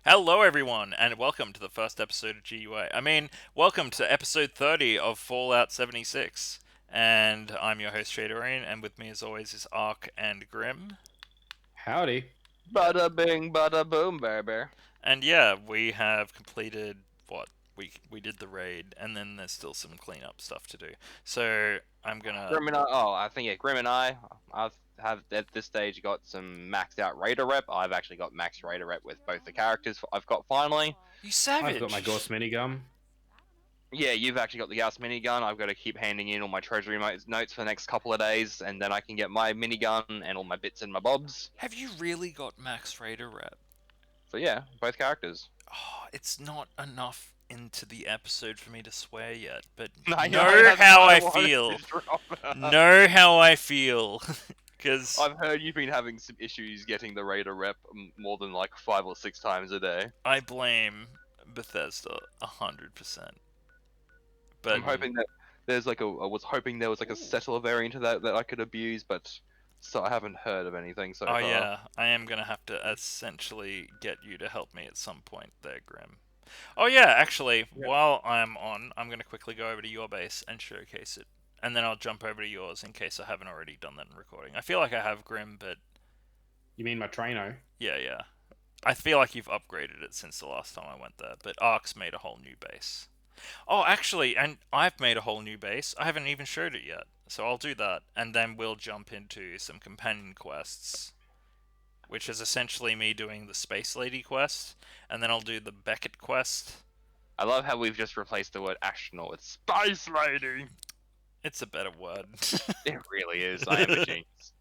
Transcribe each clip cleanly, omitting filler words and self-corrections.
Hello, everyone, and welcome to the first episode of GUA. Welcome to episode 30 of Fallout 76. And I'm your host, Shadorian, and with me, as always, is Ark and Grim. Howdy. Yeah. Bada bing, bada boom, baby. And yeah, we have completed what? We did the raid, and then there's still some cleanup stuff to do. So I'm gonna. Grim and I. Oh, I think yeah, Grim and I've have at this stage got some maxed out Raider rep. I've actually got max Raider rep with both the characters. I've got finally. You I've got my savage! Gauss minigun. Yeah, you've actually got the Gauss minigun. I've got to keep handing in all my treasury notes for the next couple of days, and then I can get my minigun and all my bits and my bobs. Have you really got Max Raider rep? So yeah, both characters. Oh, it's not enough into the episode for me to swear yet, but I know that's how why I wanted feel. to drop. Know how I feel. Because I've heard you've been having some issues getting the Raider rep more than like 5 or 6 times a day. I blame Bethesda 100%. But I'm hoping that there's like a. I was hoping there was like a settler variant of that I could abuse, but so I haven't heard of anything so oh far. yeah, I am gonna have to essentially get you to help me at some point there, Grim. Oh yeah, actually, Yeah. while I'm on, I'm gonna quickly go over to your base and showcase it, and then I'll jump over to yours in case I haven't already done that in recording. I feel like I have, Grim, but You mean my Traino? yeah. I feel like you've upgraded it since the last time I went there, but Ark's made a whole new base. Oh, actually, and I've made a whole new base. I haven't even showed it yet, so I'll do that, and then we'll jump into some companion quests, which is essentially me doing the Space Lady quest, and then I'll do the Beckett quest. I love how we've just replaced the word astronaut with Spice Lady. It's a better word. It really is. I am a genius.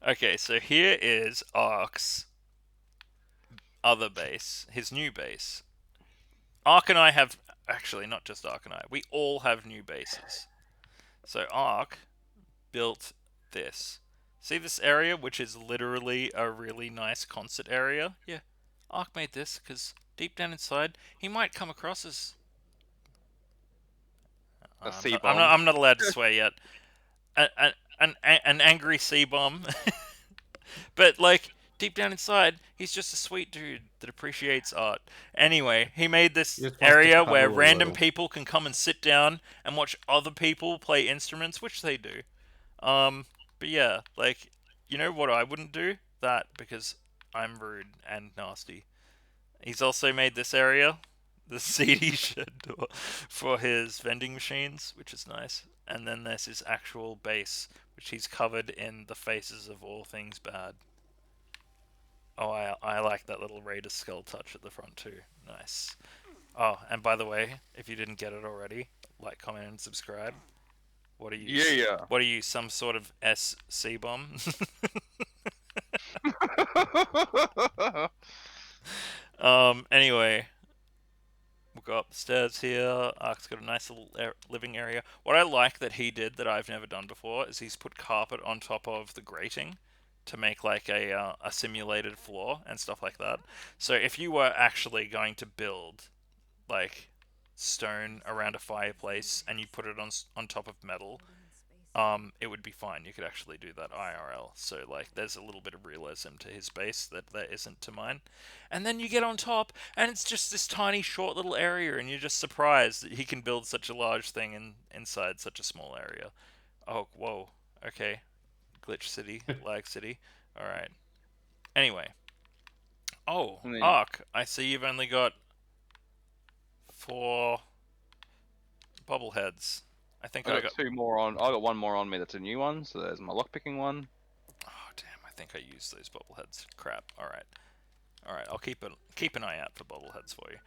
Okay, so here is Ark's other base, his new base. Ark and I have, actually, not just Ark and I, we all have new bases. So Ark built this. See this area, which is literally a really nice concert area? Yeah, Ark made this because deep down inside, he might come across as. A I'm C not, I'm bomb. not, I'm not allowed to swear yet. An angry sea bomb. But, like, deep down inside, he's just a sweet dude that appreciates art. Anyway, he made this You're supposed to area where cuddle a random little. people can come and sit down and watch other people play instruments, which they do. But yeah, like, you know what I wouldn't do? That, because I'm rude and nasty. He's also made this area, the CD shed door, for his vending machines, which is nice. And then there's his actual base, which he's covered in the faces of all things bad. Oh, I like that little Raider skull touch at the front too. Nice. Oh, and by the way, if you didn't get it already, like, comment, and subscribe. What are you? Yeah. What are you? Some sort of SC bomb? Anyway, we'll go up the stairs here. Ark's got a nice little living area. What I like that he did that I've never done before is he's put carpet on top of the grating to make like a simulated floor and stuff like that. So if you were actually going to build like stone around a fireplace and you put it on top of metal, it would be fine. You could actually do that IRL. So like, there's a little bit of realism to his base that there isn't to mine. And then you get on top, and it's just this tiny, short little area, and you're just surprised that he can build such a large thing inside such a small area. Oh, whoa. Okay. Glitch City, Lag City. All right. Anyway. Oh, I mean, Ark. I see you've only got 4 bobbleheads. I think I I got got. two more on. I got one more on me. That's a new one. So there's my lockpicking one. Oh damn! I think I used those bobbleheads. Crap. All right. I'll keep an eye out for bobbleheads for you.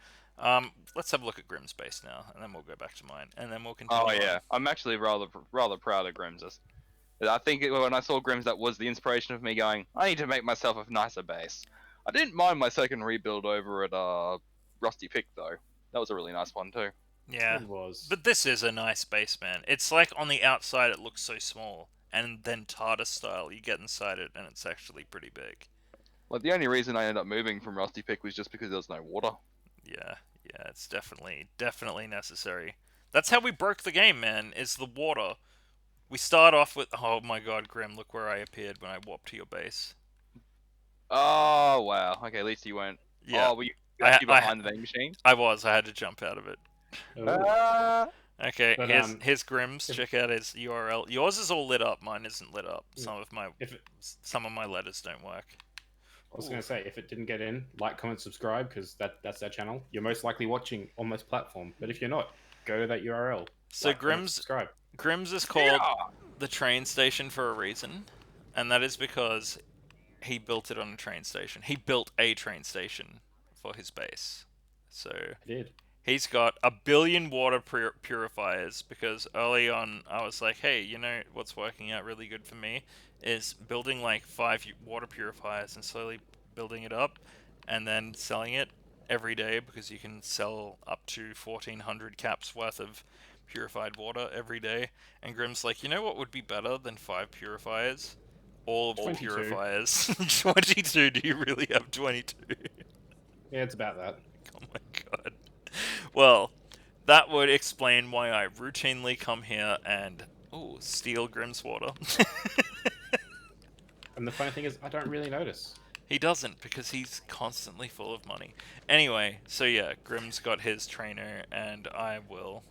Let's have a look at Grim's base now, and then we'll go back to mine, and then we'll continue. Oh on. yeah, I'm actually rather proud of Grimm's. I think when I saw Grimm's, that was the inspiration of me going, I need to make myself a nicer base. I didn't mind my second rebuild over at Rusty Pick though. That was a really nice one too. Yeah, It was. but this is a nice base, man. It's like on the outside it looks so small, and then Tartar style, you get inside it, and it's actually pretty big. Like the only reason I ended up moving from Rusty Pick was just because there was no water. Yeah, it's definitely necessary. That's how we broke the game, man. Is the water. We start off with, oh my god, Grim, look where I appeared when I warped to your base. Oh wow. Okay, at least you weren't Yeah, Oh, were you I, actually I, behind the vending machine? I was. I had to jump out of it. Ooh. Okay, But, here's Grimm's. if- Check out his URL. Yours is all lit up. Mine isn't lit up. if Some of my letters don't work. I was going to say, if it didn't get in, like, comment, subscribe, because that's our channel. You're most likely watching on this platform. But if you're not, go to that URL. So Like, comment, subscribe. Grimm's is called Yeah. the train station for a reason, and that is because he built it on a train station. He built a train station for his base. So I did. he's got 1 billion water purifiers because early on I was like, hey, you know what's working out really good for me is building like 5 water purifiers and slowly building it up and then selling it every day because you can sell up to 1,400 caps worth of purified water every day. And Grim's like, you know what would be better than 5 purifiers? All of the 22. purifiers. 22? Do you really have 22? Yeah, it's about that. Oh my god. Well, that would explain why I routinely come here and steal Grimm's water. And the funny thing is, I don't really notice. He doesn't because he's constantly full of money. Anyway, so yeah, Grimm's got his trainer and I will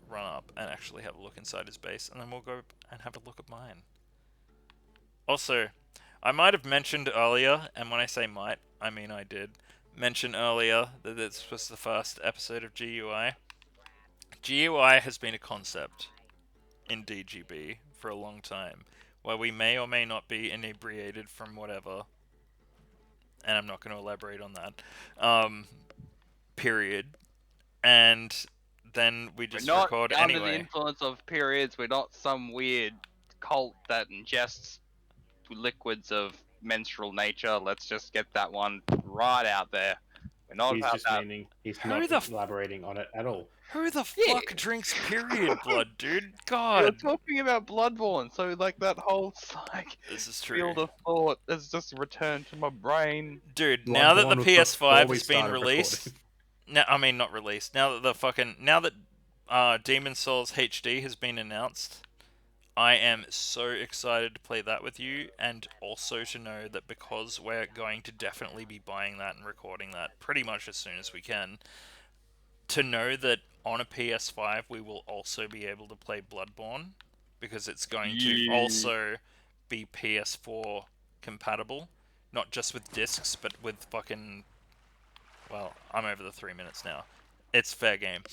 run up and actually have a look inside his base and then we'll go and have a look at mine. Also, I might have mentioned earlier, and when I say might, I mean I did, mention earlier that this was the first episode of GUI. GUI has been a concept in DGB for a long time, where we may or may not be inebriated from whatever, and I'm not going to elaborate on that, period, and then we just We're not record under the anyway. influence of periods. We're not some weird cult that ingests liquids of menstrual nature. Let's just get that one right out there. We're not He's about just that. meaning he's Who not the elaborating on it at all. Who the Yeah. fuck drinks period blood, dude? You're God! talking about Bloodborne, so like that whole like This is true. field of thought has just returned to my brain. Dude, now that the Bloodborne was before PS5 we has been started released, not released. Now that Demon Souls HD has been announced, I am so excited to play that with you, and also to know that because we're going to definitely be buying that and recording that pretty much as soon as we can, to know that on a PS5 we will also be able to play Bloodborne, because it's going to also be PS4 compatible, not just with discs, but with fucking... Well, I'm over the 3 minutes now. It's fair game.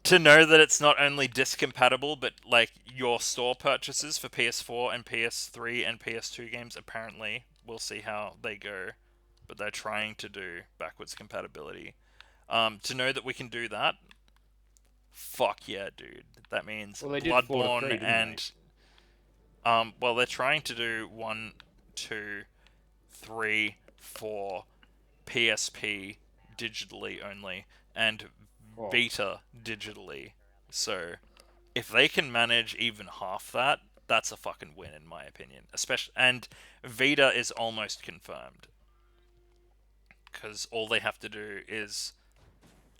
To know that it's not only disc compatible, but like your store purchases for PS4 and PS3 and PS2 games, apparently, we'll see how they go, but they're trying to do backwards compatibility. To know that we can do that, fuck yeah, dude. That means Well, they did 4 to 3, Bloodborne didn't and... well, they're trying to do 1, 2, 3, 4 PSP digitally only, and Oh. Vita digitally. So, if they can manage even half that, that's a fucking win in my opinion. And Vita is almost confirmed, because all they have to do is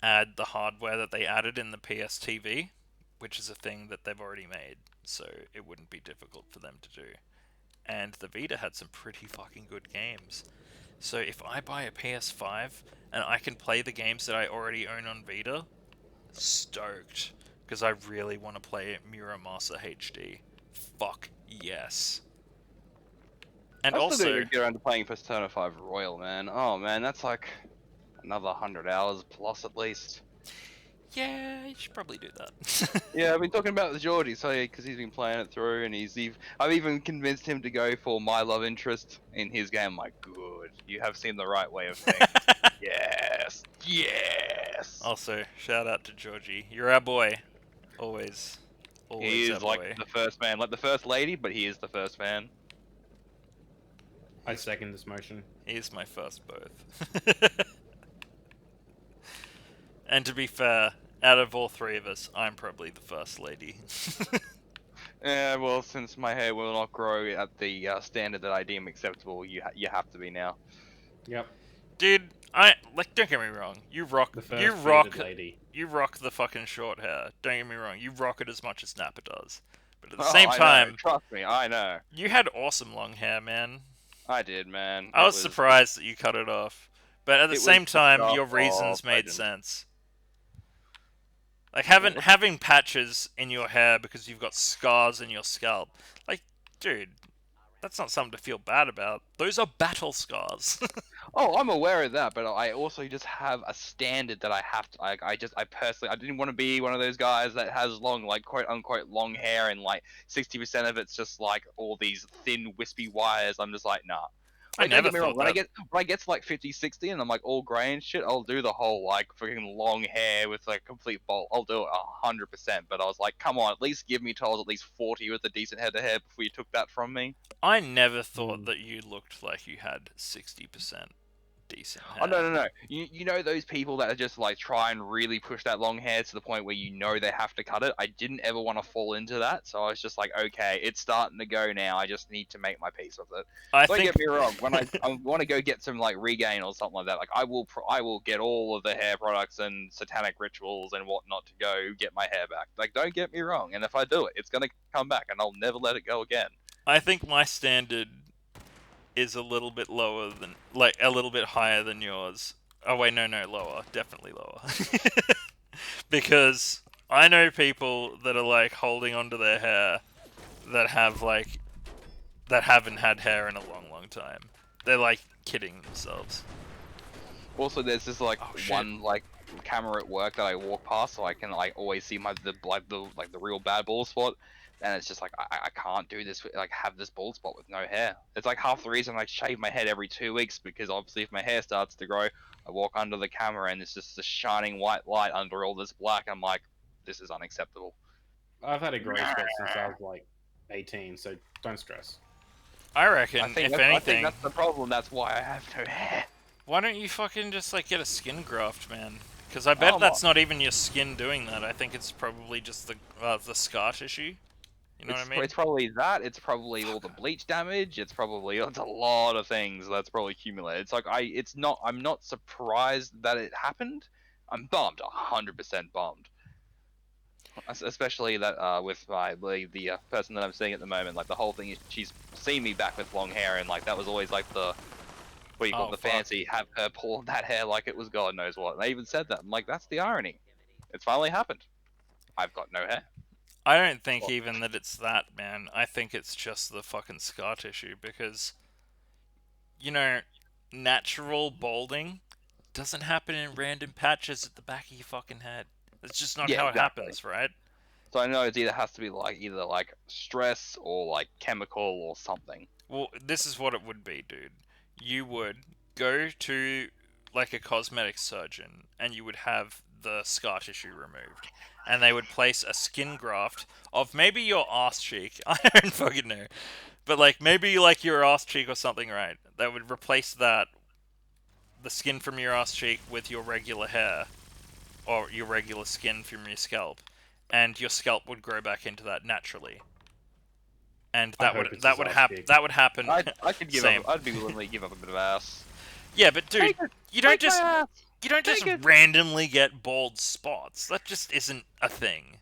add the hardware that they added in the PS TV, which is a thing that they've already made, so it wouldn't be difficult for them to do. And the Vita had some pretty fucking good games. So if I buy a PS5 and I can play the games that I already own on Vita, stoked. Because I really want to play Muramasa HD. Fuck yes. And I still also... didn't get around to playing Persona 5 Royal, man. Oh man, that's like another 100 hours plus at least. Yeah, you should probably do that. Yeah, I've been talking about the Geordie, so yeah, because he's been playing it through, and I've even convinced him to go for my love interest in his game. I'm like, good, you have seen the right way of things. Yes, yes. Also, shout out to Georgie. You're our boy. Always. Always He our is like boy. the first man, like the first lady, but he is the first man. I second this motion. He's my first both. And to be fair, out of all 3 of us, I'm probably the first lady. Yeah, well, since my hair will not grow at the standard that I deem acceptable, you have to be now. Yep. Dude, don't get me wrong. You rock The first lady. you rock the fucking short hair. Don't get me wrong. You rock it as much as Nappa does. But at the Oh, same I know, time, trust me, I know. you had awesome long hair, man. I did, man. I was surprised that you cut it off, but at the It was same the time, stuff your of reasons made legend. sense. Like What? having patches in your hair because you've got scars in your scalp. Like, dude, that's not something to feel bad about. Those are battle scars. Oh, I'm aware of that, but I also just have a standard that I have to. I personally, I didn't want to be one of those guys that has long, like quote unquote, long hair, and like 60% of it's just like all these thin, wispy wires. I'm just like, nah. I Like, don't never get me wrong. thought that. When I get to like 50, 60, and I'm like all grey and shit, I'll do the whole like freaking long hair with like complete bolt. I'll do it 100%. But I was like, come on, at least give me till I was at least 40 with a decent head of hair before you took that from me. I never thought that you looked like you had 60% decent Oh no hair. no no! You know those people that are just like try and really push that long hair to the point where you know they have to cut it. I didn't ever want to fall into that, so I was just like, okay, it's starting to go now. I just need to make my peace with it. I Don't think get me wrong. When I want to go get some like regain or something like that, like I will get all of the hair products and satanic rituals and whatnot to go get my hair back. Like don't get me wrong. And if I do it, it's gonna come back, and I'll never let it go again. I think my standard is a little bit lower than, like, a little bit higher than yours. Oh wait, no, lower, definitely lower. Because I know people that are like holding onto their hair that have like that haven't had hair in a long time. They're like kidding themselves. Also, there's this like Oh shit. one like camera at work that I walk past, so I can like always see my the real bad bald spot. And it's just like I can't do this like have this bald spot with no hair. It's like half the reason I shave my head every 2 weeks, because obviously if my hair starts to grow, I walk under the camera and it's just a shining white light under all this black. I'm like, this is unacceptable. I've had a grey spot since I was like 18, so don't stress. I reckon, if I think anything, that's the problem. That's why I have no hair. why don't you fucking just like get a skin graft, man? Because I bet Oh, that's not even your skin doing that. I think it's probably just the scar tissue. You know what I mean? It's probably that. It's probably all the bleach damage. It's a lot of things that's probably accumulated. It's like it's not. I'm not surprised that it happened. I'm bummed, 100% bummed. Especially that with the person that I'm seeing at the moment. Like the whole thing is she's seen me back with long hair, and like that was always like the what do you call Oh, it, the fuck. fancy, have her pull that hair like it was God knows what. And they even said that. I'm like, that's the irony. It's finally happened. I've got no hair. I don't think even that it's that, man. I think it's just the fucking scar tissue because, you know, natural balding doesn't happen in random patches at the back of your fucking head. That's just not Yeah, how it exactly. happens, right? So I know it has to be like either like stress or like chemical or something. Well, this is what it would be, dude. You would go to like a cosmetic surgeon and you would have the scar tissue removed. And they would place a skin graft of maybe your ass cheek. I don't fucking know. But like maybe like your ass cheek or something, right? That would replace the skin from your ass cheek with your regular hair or your regular skin from your scalp, and your scalp would grow back into that naturally. And I hope it's his ass cheek. that would happen. I could give Same. up. I'd be willing to give up a bit of ass. Yeah, but dude, Take it. you don't Take just my ass. you don't just Take it. randomly get bald spots. That just isn't a thing.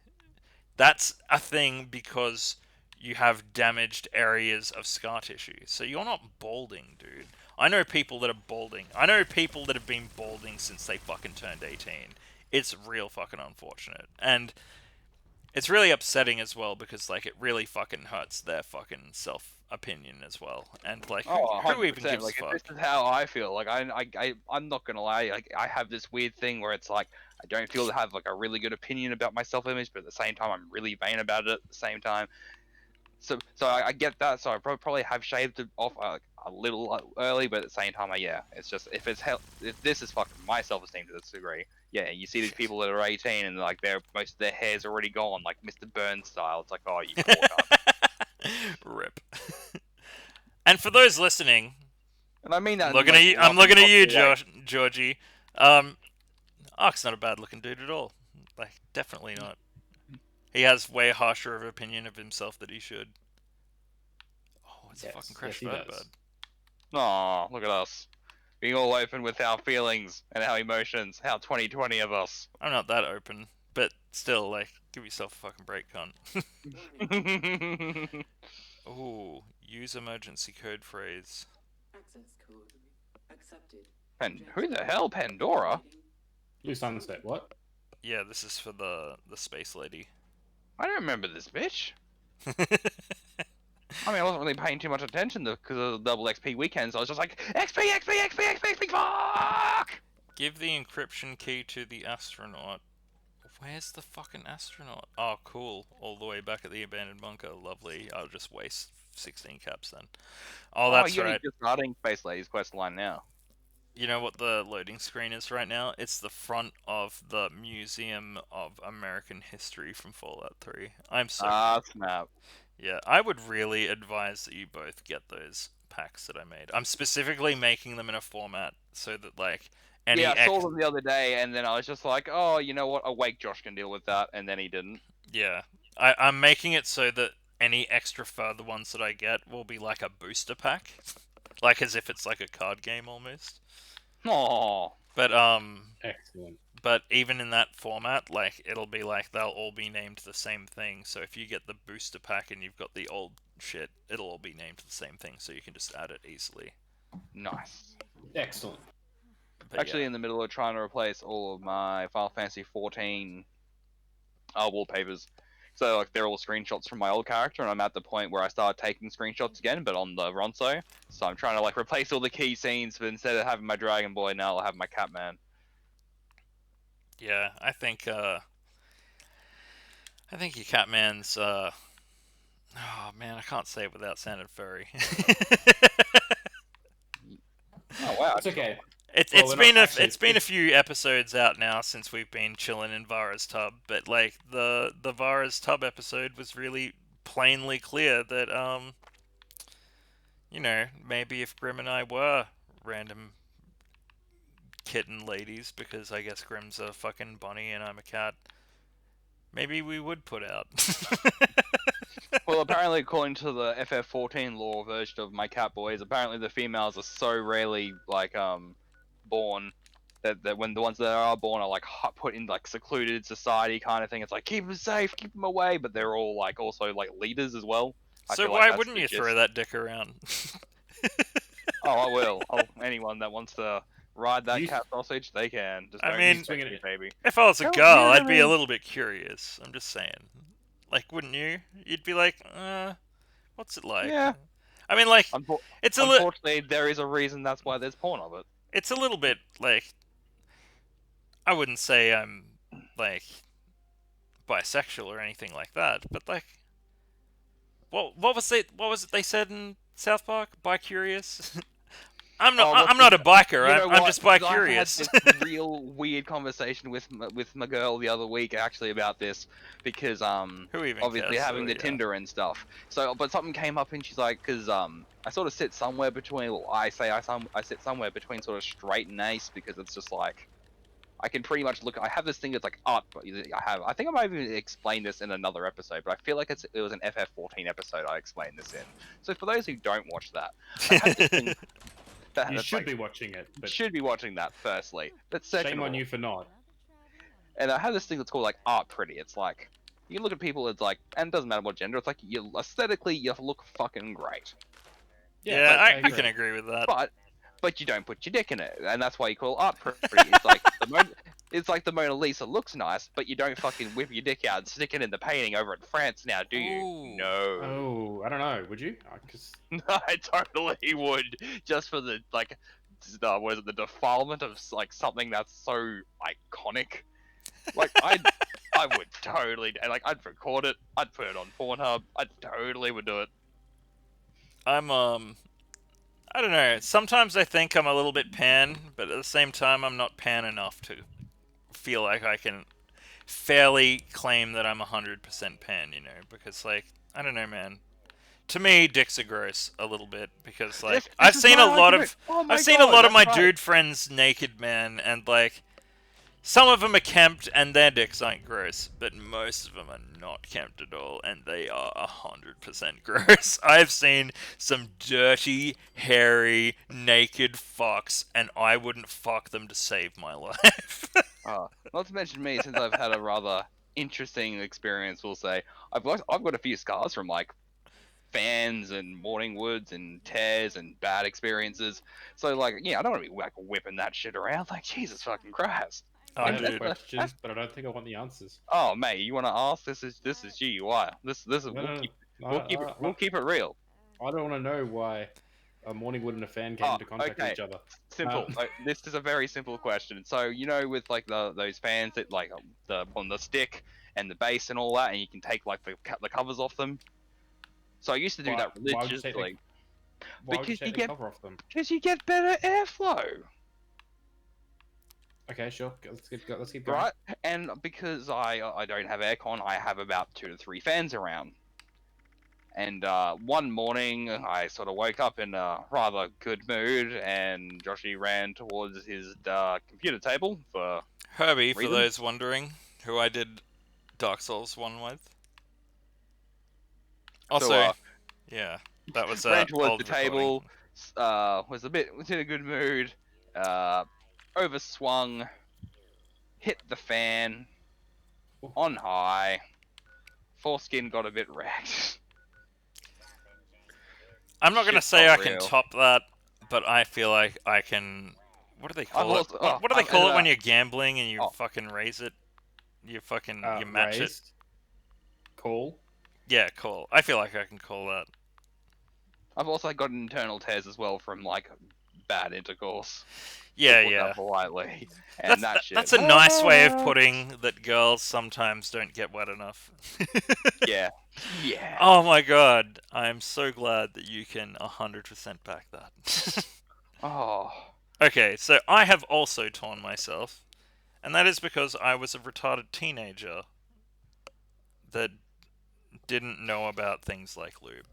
That's a thing because you have damaged areas of scar tissue. So you're not balding, dude. I know people that are balding. I know people that have been balding since they fucking turned 18. It's real fucking unfortunate. And it's really upsetting as well because like it really fucking hurts their fucking self opinion as well. And like Oh, who even 100%. gives Like a if fuck? this is how I feel. Like I'm not gonna lie. Like I have this weird thing where it's like I don't feel to have like a really good opinion about my self-image, but at the same time I'm really vain about it. At the same time, so I get that. So I probably have shaved it off a little early, but at the same time, yeah, it's just if this is fucking my self-esteem to this degree. Yeah, you see these people that are 18 and like most of their hair's already gone, like Mr. Burns style. It's like, oh, you poor guy. Rip. And for those listening, And I mean that. I'm looking at you. I'm looking at you, Georgie. Ark's not a bad looking dude at all. Like, definitely not. He has way harsher of opinion of himself that he should. Oh, it's a fucking crash he bird. does. Aw, look at us. Being all open with our feelings and our emotions. How 2020 of us. I'm not that open, but still, like, give yourself a fucking break, cunt. Ooh, use emergency code phrase. Who the hell, Pandora? Blue Sunset. What? Yeah, this is for the space lady. I don't remember this bitch. I mean, I wasn't really paying too much attention because of the double XP weekends. I was just like, XP, XP, XP, XP, XP, fuck! Give the encryption key to the astronaut. Where's the fucking astronaut? Oh, cool. All the way back at the abandoned bunker. Lovely. I'll just waste 16 caps then. Oh, that's you're right. just starting Space Lady's quest line now. You know what the loading screen is right now? It's the front of the Museum of American History from Fallout 3. I'm so... snap. Yeah, I would really advise that you both get those packs that I made. I'm specifically making them in a format so that, like, any... Yeah, I saw them the other day, and then I was just like, oh, you know what? Awake Josh can deal with that, and then he didn't. Yeah. I'm making it so that any extra further ones that I get will be like a booster pack. Like, as if it's like a card game almost. Aww. But, Excellent. But even in that format, like, it'll be like they'll all be named the same thing. So if you get the booster pack and you've got the old shit, it'll all be named the same thing, so you can just add it easily. Nice. Excellent. But Actually, yeah. in the middle of trying to replace all of my Final Fantasy 14 wallpapers. So, like, they're all screenshots from my old character, and I'm at the point where I started taking screenshots again, but on the Ronso. So I'm trying to, like, replace all the key scenes, but instead of having my Dragon Boy, now I'll have my Catman. Yeah, I think your Catman's oh man, I can't say it without sounding furry. Oh, wow. It's okay. It's been a few episodes out now since we've been chilling in Vara's tub, but like the Vara's tub episode was really plainly clear that you know, maybe if Grim and I were random kitten ladies, because I guess Grim's a fucking bunny and I'm a cat, maybe we would put out. Well, apparently, according to the FF14 lore version of my cat boys, apparently the females are so rarely, like, born that when the ones that are born are, like, put in, like, secluded society kind of thing. It's like, keep them safe, keep them away, but they're all, like, also, like, leaders as well. So why wouldn't you throw that dick around? Oh, I will. Anyone that wants to ride that cat sausage, they can. Just I mean, swing it, baby. If I was a girl, I'd be a little bit curious. I'm just saying. Like, wouldn't you? You'd be like, what's it like? Yeah. I mean, like, it's a little... Unfortunately, there is a reason that's why there's porn of it. It's a little bit, like... I wouldn't say I'm, like, bisexual or anything like that, but, like... What was it they said in South Park? Bi-curious? I'm not a biker. I'm just bi-curious. I had this real weird conversation with my girl the other week actually about this because obviously having the Tinder and stuff. So but something came up and she's like, because I sort of sit somewhere between. Well, I sit somewhere between sort of straight and ace because it's just like I can pretty much look. I have this thing that's like art. I think I might have even explained this in another episode, but I feel like it was an FF14 episode I explained this in. So for those who don't watch that, I have this thing. You should be watching it. But should be watching that, firstly. But second shame on you for not. And I have this thing that's called, like, art pretty. It's like, you look at people, it's like, and it doesn't matter what gender, it's like, aesthetically, you look fucking great. Yeah, I can agree with that. But you don't put your dick in it, and that's why you call art pretty. It's like the Mona Lisa looks nice, but you don't fucking whip your dick out and stick it in the painting over in France now, do you? Ooh. No. Oh, I don't know. Would you? I totally would, just for the, like, what is it, the defilement of, like, something that's so iconic. Like, I would totally, like, I'd record it, I'd put it on Pornhub, I totally would do it. I don't know, sometimes I think I'm a little bit pan, but at the same time I'm not pan enough to feel like I can fairly claim that I'm 100% pan, you know, because, like, I don't know, man. To me, dicks are gross a little bit because, like, I've seen a lot of my dude friends naked, man, and, like, some of them are kempt and their dicks aren't gross, but most of them are not kempt at all, and they are 100% gross. I've seen some dirty, hairy, naked fucks, and I wouldn't fuck them to save my life. Not to mention me, since I've had a rather interesting experience, we'll say. I've got a few scars from, like, fans and morning woods and tears and bad experiences. So like, yeah, I don't want to be like whipping that shit around. Like, Jesus fucking Christ. I Oh, have dude. questions, but I don't think I want the answers. Oh mate, you want to ask? This is GUI. This is No, we'll keep it real. I don't want to know why a morning wood and a fan came into contact with each other. Simple. This is a very simple question. So with like those fans that like on the stick and the base and all that, and you can take like the covers off them. So I used to do that religiously. Why would you take the cover off them? Because you get better airflow. Okay, sure. Let's keep going. Right, and because I don't have aircon, I have about 2 to 3 fans around. And one morning, I sort of woke up in a rather good mood, and Joshy ran towards his computer table for Herbie, reasons. for those wondering, who I did Dark Souls 1 with. Also, So, yeah, that was ran towards old the table, recording. was in a good mood, overswung, hit the fan on high, foreskin got a bit wrecked. I'm not gonna Shit's say not I can real. top that, but I feel like I can. What do they call it? also- What do they I've call it ended when up- you're gambling and you Oh. fucking raise it? You fucking you match it. Raised. Call. Yeah, cool. I feel like I can call that. I've also got internal tears as well from like bad intercourse. Yeah, to put yeah. that politely. And shit. That's a nice way of putting that girls sometimes don't get wet enough. Yeah. Yeah. Oh my god, I am so glad that you can 100% back that. Oh. Okay, so I have also torn myself, and that is because I was a retarded teenager that didn't know about things like lube.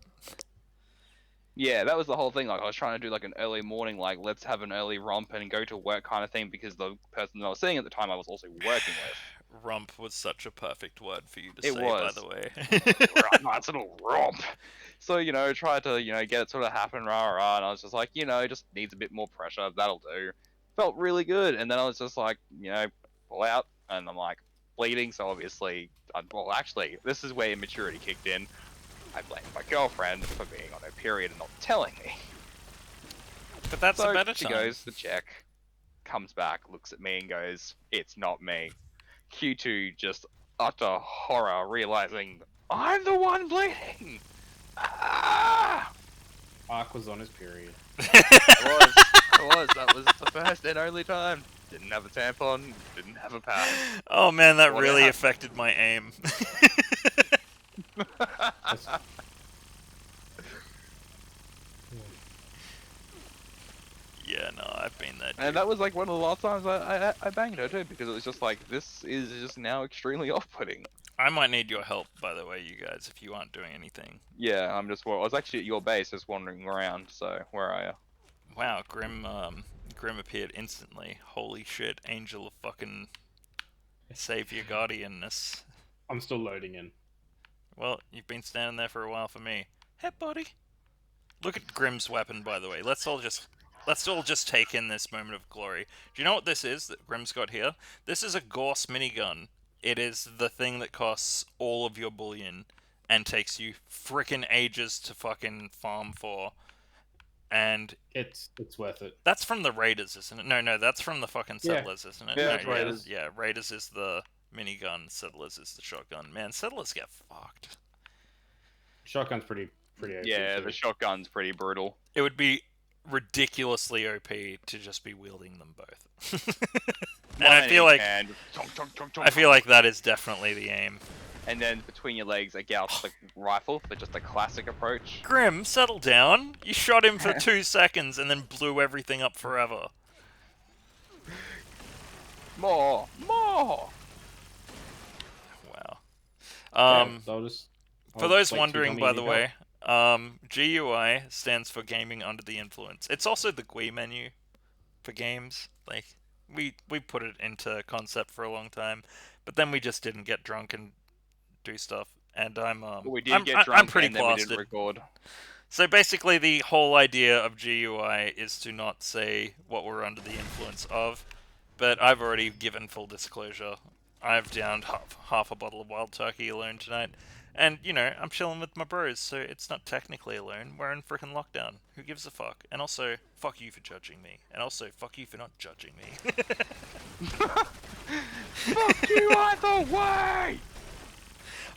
Yeah, that was the whole thing. Like, I was trying to do like an early morning, like, let's have an early romp and go to work kind of thing, because the person that I was seeing at the time I was also working with. Rump was such a perfect word for you to It say, was. by the way. Right, nice little romp. So, tried to, get it sort of happen, and I was just like, just needs a bit more pressure, that'll do. Felt really good, and then I was just like, pull out, and I'm like, bleeding, so obviously, well, actually, this is where immaturity kicked in. I blamed my girlfriend for being on her period and not telling me. But that's So a better she time. goes to check, comes back, looks at me and goes, "It's not me." Q2 just utter horror, realizing I'm the one bleeding. Ah! Ark was on his period. It was. That was the first and only time. Didn't have a tampon, didn't have a pad. Oh man, that What really happened? affected my aim. Yeah, no, I've been there. And that was like one of the last times I banged her too, because it was just like, this is just now extremely off-putting. I might need your help, by the way, you guys, if you aren't doing anything. Yeah, I was actually at your base just wandering around, so where are you? Wow, Grim appeared instantly. Holy shit, angel of fucking savior guardianness. I'm still loading in. Well, you've been standing there for a while for me. Hey, buddy. Look at Grim's weapon, by the way. Let's all just take in this moment of glory. Do you know what this is that Grim's got here? This is a Gorse minigun. It is the thing that costs all of your bullion and takes you frickin' ages to fucking farm for. And It's worth it. that's from the Raiders, isn't it? No, that's from the fucking Yeah. Settlers, isn't it? Yeah, No, it's Raiders. Yeah, Raiders is the minigun, Settlers is the shotgun. Man, Settlers get fucked. Shotgun's pretty OP Yeah, too. the shotgun's pretty brutal. It would be ridiculously OP to just be wielding them both. And I feel like that is definitely the aim. And then between your legs, a Gauss rifle for just a classic approach. Grim, settle down. You shot him for 2 seconds and then blew everything up forever. More. Wow. So For those wondering, by the way, GUI stands for Gaming Under the Influence. It's also the GUI menu for games. Like, we put it into concept for a long time, but then we just didn't get drunk and do stuff. And We did get drunk I'm pretty and then we didn't plastered. record. So basically, the whole idea of GUI is to not say what we're under the influence of, but I've already given full disclosure. I've downed half a bottle of wild turkey alone tonight, And, you know, I'm chilling with my bros, so it's not technically alone. We're in freaking lockdown. Who gives a fuck? And also, fuck you for judging me. And also, fuck you for not judging me. Fuck you either way!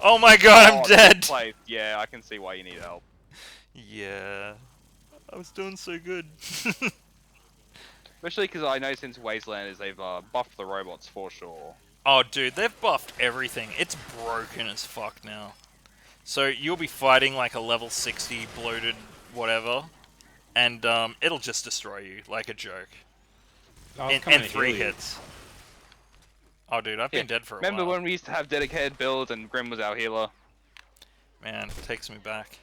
Oh my god, I'm Oh, dead! this place. Yeah, I can see why you need help. Yeah. I was doing so good. Especially because I know since Wastelanders, they've buffed the robots for sure. Oh, dude, they've buffed everything. It's broken as fuck now. So you'll be fighting like a level 60 bloated whatever, and it'll just destroy you like a joke. I was In coming to 3 heal you. hits. Oh, dude, I've Yeah, been dead for a remember while. when we used to have dedicated builds and Grim was our healer? Man, it takes me back.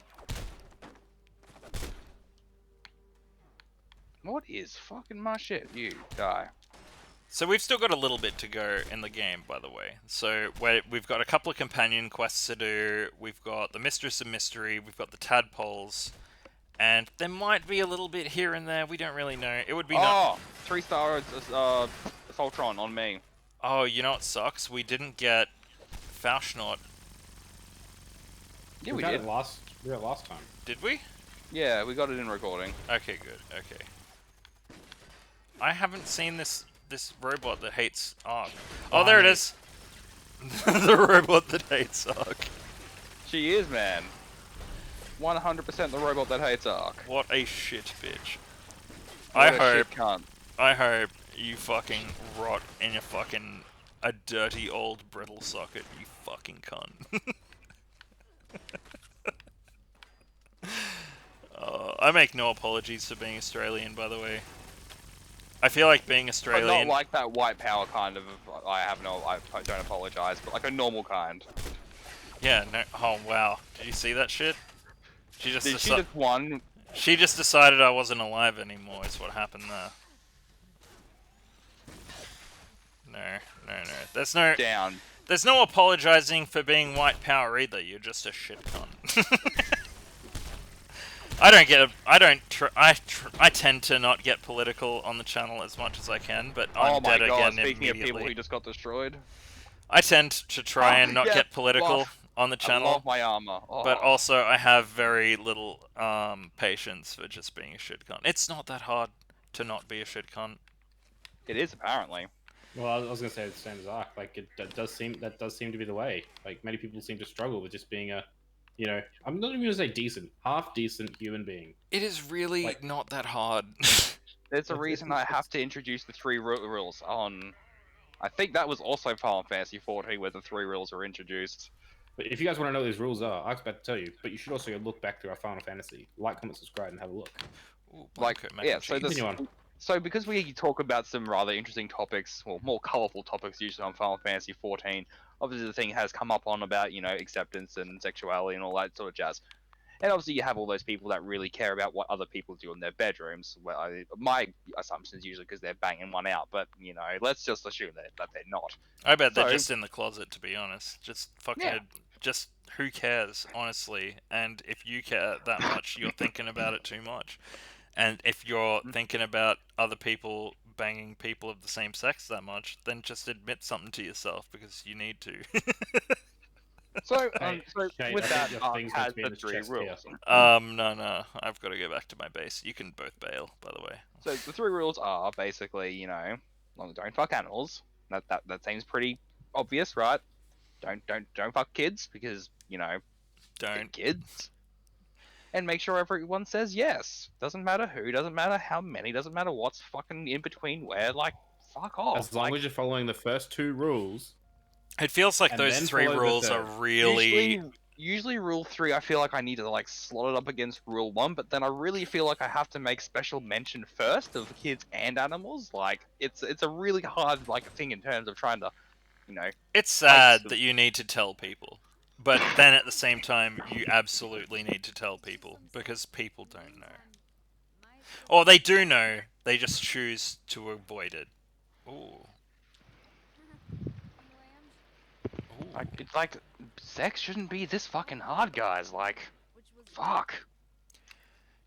What is fucking my shit? You die. So we've still got a little bit to go in the game, by the way. So we've got a couple of companion quests to do. We've got the Mistress of Mystery. We've got the Tadpoles. And there might be a little bit here and there. We don't really know. It would be Oh, 3-star Voltron on me. Oh, you know what sucks? We didn't get Faustnaut. Yeah, we got did. it last. We got it last time. Did we? Yeah, we got it in recording. Okay, good. Okay. I haven't seen this robot that hates Ark. Oh, there it is. The robot that hates Ark. She is, man. 100% the robot that hates Ark. What a shit bitch. What a shit cunt. I hope you fucking rot in your fucking a dirty old brittle socket, you fucking cunt. I make no apologies for being Australian, by the way. I feel like being But Australian. not like that white power kind of. I don't apologize, but like a normal kind. Yeah. No. Oh wow. Did you see that shit? She just. Did she just won? She just decided I wasn't alive anymore. Is what happened there. No. There's no. Down. There's no apologizing for being white power either. You're just a shit cunt. I don't get. I tend to not get political on the channel as much as I can, but I'm Oh my dead god, again speaking of immediately. people who just got destroyed. I tend to try and not yeah, get political buff. on the I channel, love my armor. Oh. but also I have very little patience for just being a shit cunt. It's not that hard to not be a shit cunt. It is apparently. Well, I was gonna say the same as Ark. Like that does seem to be the way. Like many people seem to struggle with just being a, you know, I'm not even gonna say decent, half decent human being. It is really Like- not that hard. There's a reason I have to introduce the 3 rules on. I think that was also Final Fantasy 14 where the 3 rules were introduced. But if you guys want to know what these rules are, I was about to tell you. But you should also go look back through our Final Fantasy, like, comment, subscribe, and have a look. Ooh, Like, blanco mac yeah, and so cheese. Continue on. So because we talk about some rather interesting topics, or more colourful topics usually on Final Fantasy 14, obviously the thing has come up on about, you know, acceptance and sexuality and all that sort of jazz. And obviously you have all those people that really care about what other people do in their bedrooms. Well, my assumption is usually because they're banging one out, but, you know, let's just assume that they're not. I bet they're So- just in the closet, to be honest. Just fucking, Yeah. just who cares, honestly? And if you care that much, you're thinking about it too much. And if you're thinking about other people banging people of the same sex that much, then just admit something to yourself because you need to. So, Hey, so Shane, with I that, think your thing's meant has to be in the this 3 chest here. rules. No, I've got to go back to my base. You can both bail, by the way. So the 3 rules are basically, you know, don't fuck animals. That seems pretty obvious, right? Don't fuck kids because, you know, they're Don't. kids. And make sure everyone says yes. Doesn't matter who, doesn't matter how many, doesn't matter what's fucking in between where. Like, fuck off. As long as you're following the first 2 rules. It feels like And those then 3 follow the rules third. are really. Usually rule 3 I feel like I need to like slot it up against rule 1, but then I really feel like I have to make special mention first of kids and animals. Like it's a really hard like thing in terms of trying to, you know. It's sad so- that you need to tell people. But then at the same time, you absolutely need to tell people because people don't know. Or they do know, they just choose to avoid it. Ooh. Like it's like sex shouldn't be this fucking hard, guys. Like fuck.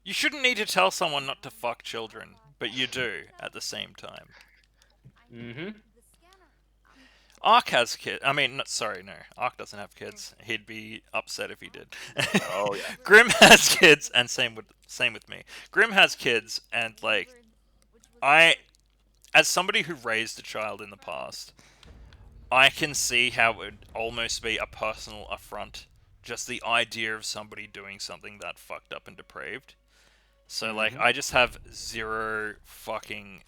You shouldn't need to tell someone not to fuck children, but you do at the same time. Mm-hmm. Ark has kids. I mean, sorry, no. Ark doesn't have kids. He'd be upset if he did. Oh yeah. Grim has kids, and same with me. Grim has kids, and like I, as somebody who raised a child in the past, I can see how it would almost be a personal affront. Just the idea of somebody doing something that fucked up and depraved. So like, I just have zero fucking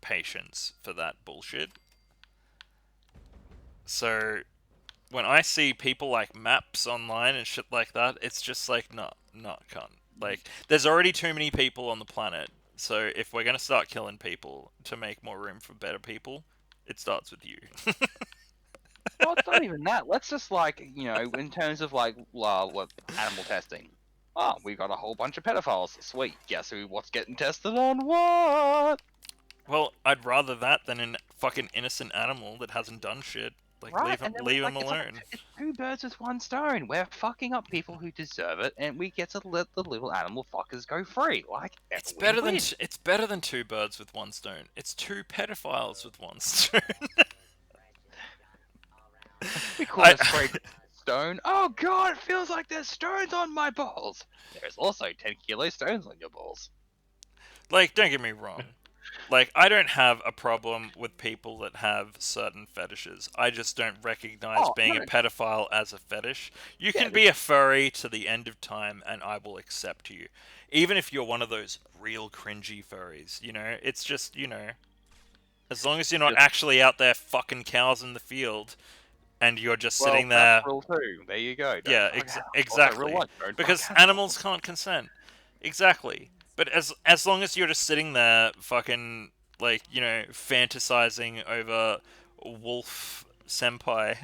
patience for that bullshit. So when I see people like maps online and shit like that, it's just like, no, no, can't. Like, there's already too many people on the planet. So if we're gonna start killing people to make more room for better people, it starts with you. Well, it's not even that. Let's just like in terms of like what animal testing. Oh, we got a whole bunch of pedophiles. Sweet. Guess what's getting tested on what? Well, I'd rather that than a fucking innocent animal that hasn't done shit. Like, Right, and then leave him like alone. it's two birds with one stone. We're fucking up people who deserve it, and we get to let the little animal fuckers go free. Like It's win better than win. it's better than two birds with one stone. It's two pedophiles with one stone. We call I, it straight stone. Oh god, it feels like there's stones on my balls. There's also 10 kilo stones on your balls. like, don't get me wrong. Like, I don't have a problem with people that have certain fetishes. I just don't recognize Oh being no, a pedophile as a fetish. You yeah, can be a furry to the end of time, and I will accept you. Even if you're one of those real cringy furries, it's just, as long as you're not just actually out there fucking cows in the field, and you're just well, sitting that's there. rule 2. There you go. Don't Yeah, fuck animals. Also, rule exactly. 1. Don't Because fuck animals animals. can't consent. Exactly. But as long as you're just sitting there, fucking like fantasizing over wolf senpai,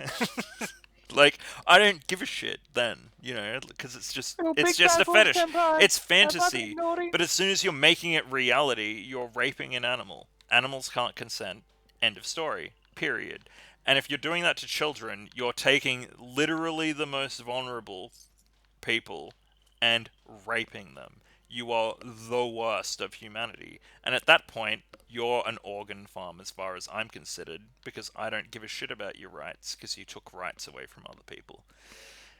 like I don't give a shit then, because Oh, it's big just a bad wolf fetish. senpai. It's Have I been fantasy. naughty? But as soon as you're making it reality, you're raping an animal. Animals can't consent. End of story. Period. And if you're doing that to children, you're taking literally the most vulnerable people and raping them. You are the worst of humanity. And at that point, you're an organ farm as far as I'm considered, because I don't give a shit about your rights, because you took rights away from other people.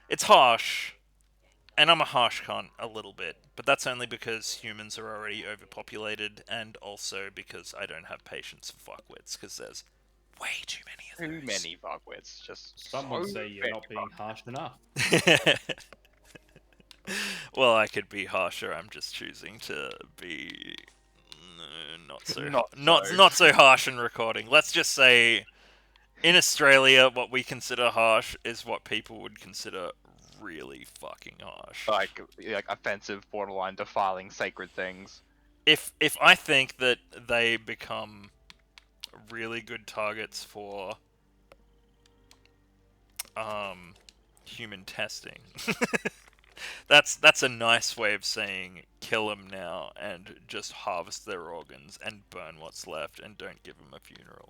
It's harsh, and I'm a harsh cunt a little bit, but that's only because humans are already overpopulated, and also because I don't have patience for fuckwits, because there's way too many Too of those. many fuckwits. Just Some so would say you're many not being harsh enough. Well, I could be harsher. I'm just choosing to be not so Not so. not so harsh in recording. Let's just say in Australia, what we consider harsh is what people would consider really fucking harsh. like offensive, borderline defiling sacred things. If I think that they become really good targets for human testing. That's a nice way of saying kill them now and just harvest their organs and burn what's left and don't give them a funeral.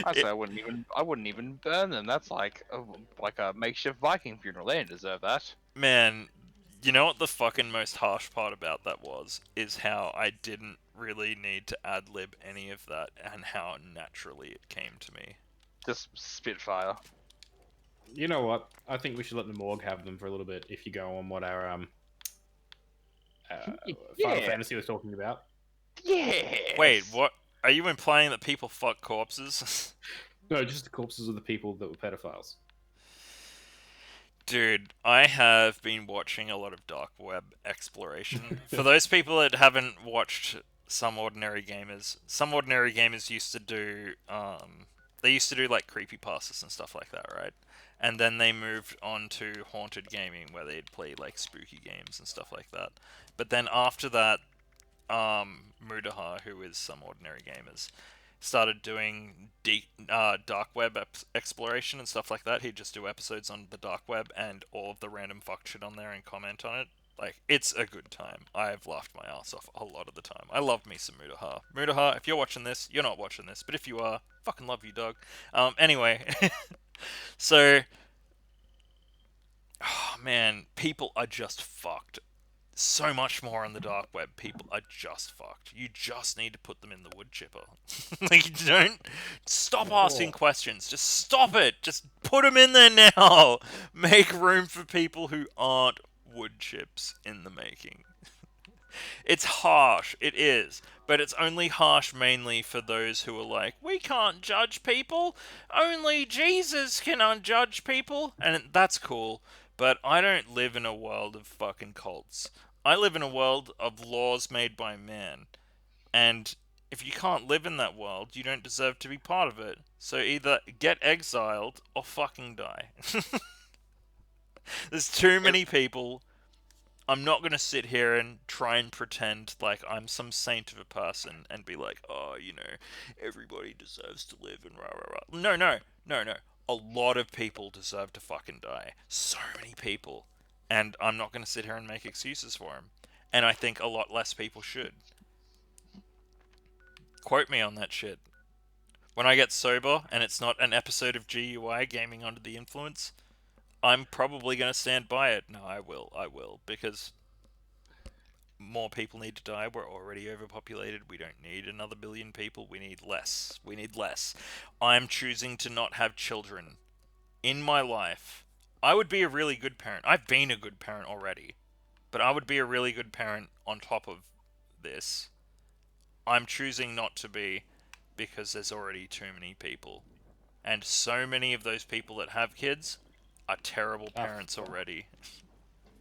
I It- say I wouldn't even burn them. That's like a makeshift Viking funeral. They didn't deserve that. Man, you know what the fucking most harsh part about that was? Is how I didn't really need to ad lib any of that and how naturally it came to me. Just Spitfire. You know what? I think we should let the morgue have them for a little bit. If you go on what our Final Yeah. Fantasy was talking about. Yeah. Wait, what? Are you implying that people fuck corpses? No, just the corpses of the people that were pedophiles. Dude, I have been watching a lot of dark web exploration. For those people that haven't watched Some Ordinary Gamers used to do they used to do like creepypastas and stuff like that, right? And then they moved on to haunted gaming where they'd play like spooky games and stuff like that. But then after that, Mudaha, who is Some Ordinary Gamers, started doing dark web exploration and stuff like that. He'd just do episodes on the dark web and all of the random fuck shit on there and comment on it. Like, it's a good time. I've laughed my ass off a lot of the time. I love me some Mudaha. Mudaha, if you're watching this, you're not watching this, but if you are, fucking love you, dog. Anyway, so, oh man, people are just fucked so much more on the dark web. People are just fucked. You just need to put them in the wood chipper. Like, don't stop asking questions. Just stop it. Just put them in there now. Make room for people who aren't wood chips in the making. It's harsh, it is, but it's only harsh mainly for those who are like, we can't judge people, only Jesus can unjudge people, and that's cool, but I don't live in a world of fucking cults. I live in a world of laws made by man, and if you can't live in that world, you don't deserve to be part of it. So either get exiled or fucking die. There's too many people. I'm not going to sit here and try and pretend like I'm some saint of a person and be like, oh, everybody deserves to live and rah rah rah. No, no, no, no. A lot of people deserve to fucking die. So many people. And I'm not going to sit here and make excuses for them. And I think a lot less people should. Quote me on that shit. When I get sober and it's not an episode of GUI gaming under the influence, I'm probably going to stand by it. No, I will, because more people need to die. We're already overpopulated. We don't need another billion people. We need less. We need less. I'm choosing to not have children in my life. I would be a really good parent. I've been a good parent already, but I would be a really good parent on top of this. I'm choosing not to be because there's already too many people. And so many of those people that have kids are terrible parents already.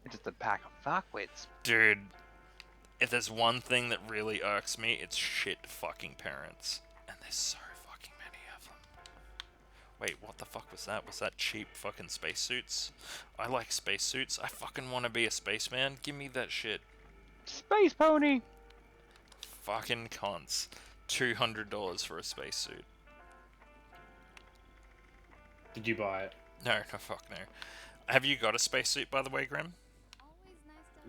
It's just a pack of fuckwits. Dude, if there's one thing that really irks me, it's shit fucking parents. And there's so fucking many of them. Wait, what the fuck was that? Was that cheap fucking spacesuits? I like spacesuits. I fucking want to be a spaceman. Give me that shit. Space pony! Fucking cons. $200 for a spacesuit. Did you buy it? No, no, fuck no. Have you got a spacesuit, by the way, Grim?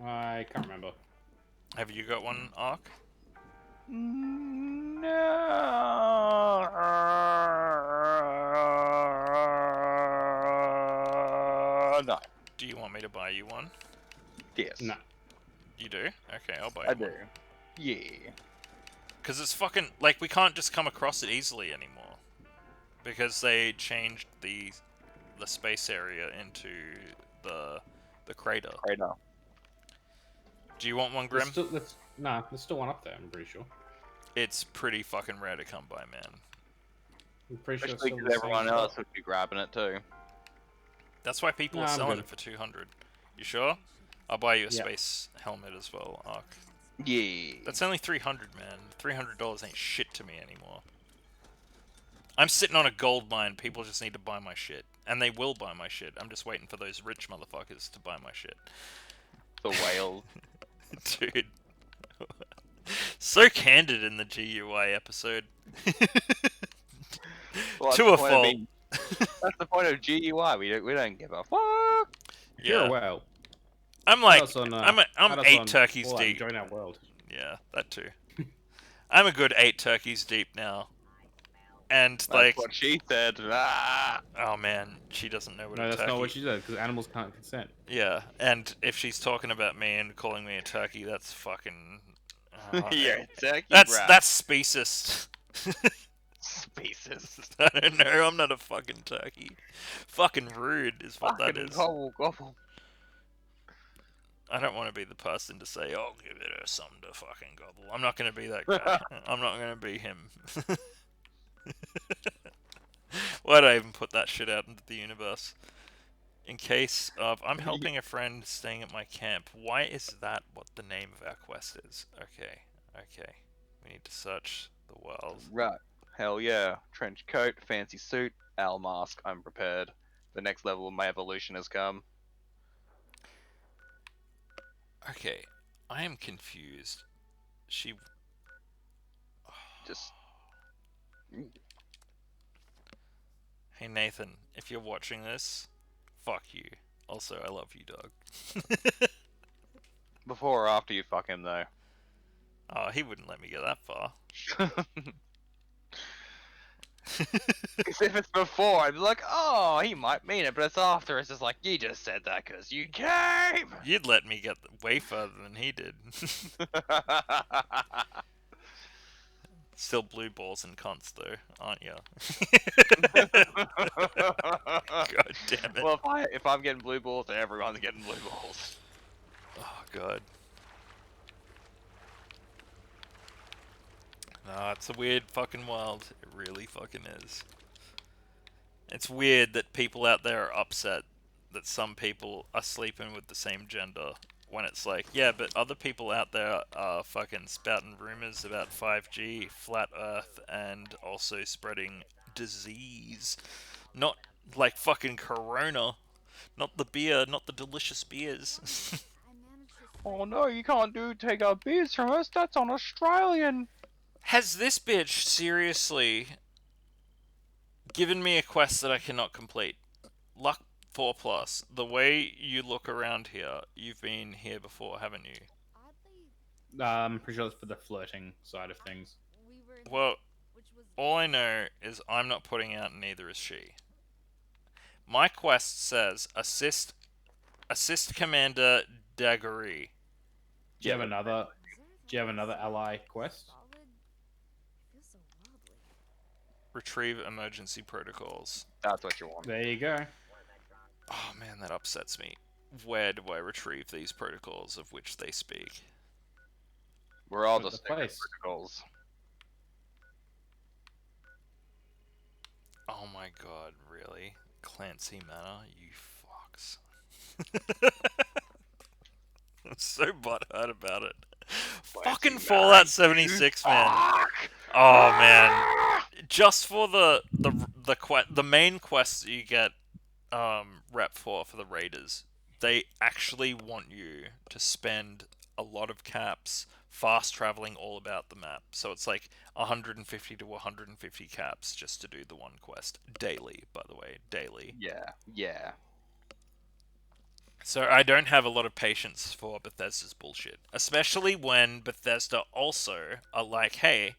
I can't remember. Have you got one, Ark? No. No. Do you want me to buy you one? Yes. No. You do? Okay, I'll buy you I one. do. Yeah. Because it's fucking... Like, we can't just come across it easily anymore. Because they changed the space area into the crater. Crater. Do you want one, Grim? There's still one up there, I'm pretty sure. It's pretty fucking rare to come by, man. I'm pretty sure Especially it's still because the same everyone else spot. would be grabbing it too. That's why people No, are I'm selling good. it for 200. You sure? I'll buy you a Yeah. space helmet as well, Ark. Yeah. That's only 300, man. $300 ain't shit to me anymore. I'm sitting on a gold mine. People just need to buy my shit. And they will buy my shit. I'm just waiting for those rich motherfuckers to buy my shit. The whale. Dude. So candid in the GUI episode. Well, To a fault. That's the point of GUI. We don't give a fuck. If you're a Yeah. whale, I'm like, add us on, I'm add us 8 on- turkeys well, deep. Join our world. Yeah, that too. I'm a good 8 turkeys deep now. And That's like, what she said. Ah. oh man, she doesn't know what No, a that's turkey. not what she said, because animals can't consent. Yeah, and if she's talking about me and calling me a turkey, that's fucking. Yeah, turkey That's brat. speciesist. Spaces. I don't know. I'm not a fucking turkey. Fucking rude is what that Fucking is. gobble gobble. I don't want to be the person to say, "Oh, give it her something to fucking gobble." I'm not going to be that guy. I'm not going to be him. Why'd I even put that shit out into the universe? In case of, I'm helping a friend staying at my camp. Why is that what the name of our quest is? Okay, okay. We need to search the world. Right. Hell yeah. Trench coat, fancy suit, owl mask. I'm prepared. The next level of my evolution has come. Okay, I am confused. She... Just Hey Nathan, if you're watching this, fuck you. Also, I love you, dog. before or after you fuck him though. Oh, he wouldn't let me go that far. Because if it's before, I'd be like, oh, he might mean it, but it's after. It's just like, you just said that because you came. You'd let me get way further than he did. Still blue balls and cunts though, aren't ya? God damn it. Well, if I'm getting blue balls, then everyone's getting blue balls. Oh god. Nah, it's a weird fucking world. It really fucking is. It's weird that people out there are upset that some people are sleeping with the same gender when it's like, yeah, but other people out there are fucking spouting rumors about 5G, flat Earth, and also spreading disease. Not like fucking Corona. Not the beer, not the delicious beers. Oh no, you can't take our beers from us. That's on Australian. Has this bitch seriously given me a quest that I cannot complete? Luck 4 plus. The way you look around here, you've been here before, haven't you? I'm pretty sure it's for the flirting side of things. Well, all I know is I'm not putting out, and neither is she. My quest says assist Commander Daggery. Do you have another? Do you have another ally quest? Retrieve emergency protocols. That's what you want. There you go. Oh man, that upsets me. Where do I retrieve these protocols of which they speak? We're all At just the place. protocols. Oh my god, really? Clancy Manor, you fucks. I'm so butthurt about it. Fucking Fallout 76, man. Oh man. Just for the main quests that you get rep for the raiders, they actually want you to spend a lot of caps fast traveling all about the map. So it's like 150 to 150 caps just to do the one quest daily, by the way, daily. Yeah, yeah. So I don't have a lot of patience for Bethesda's bullshit, especially when Bethesda also are like, hey,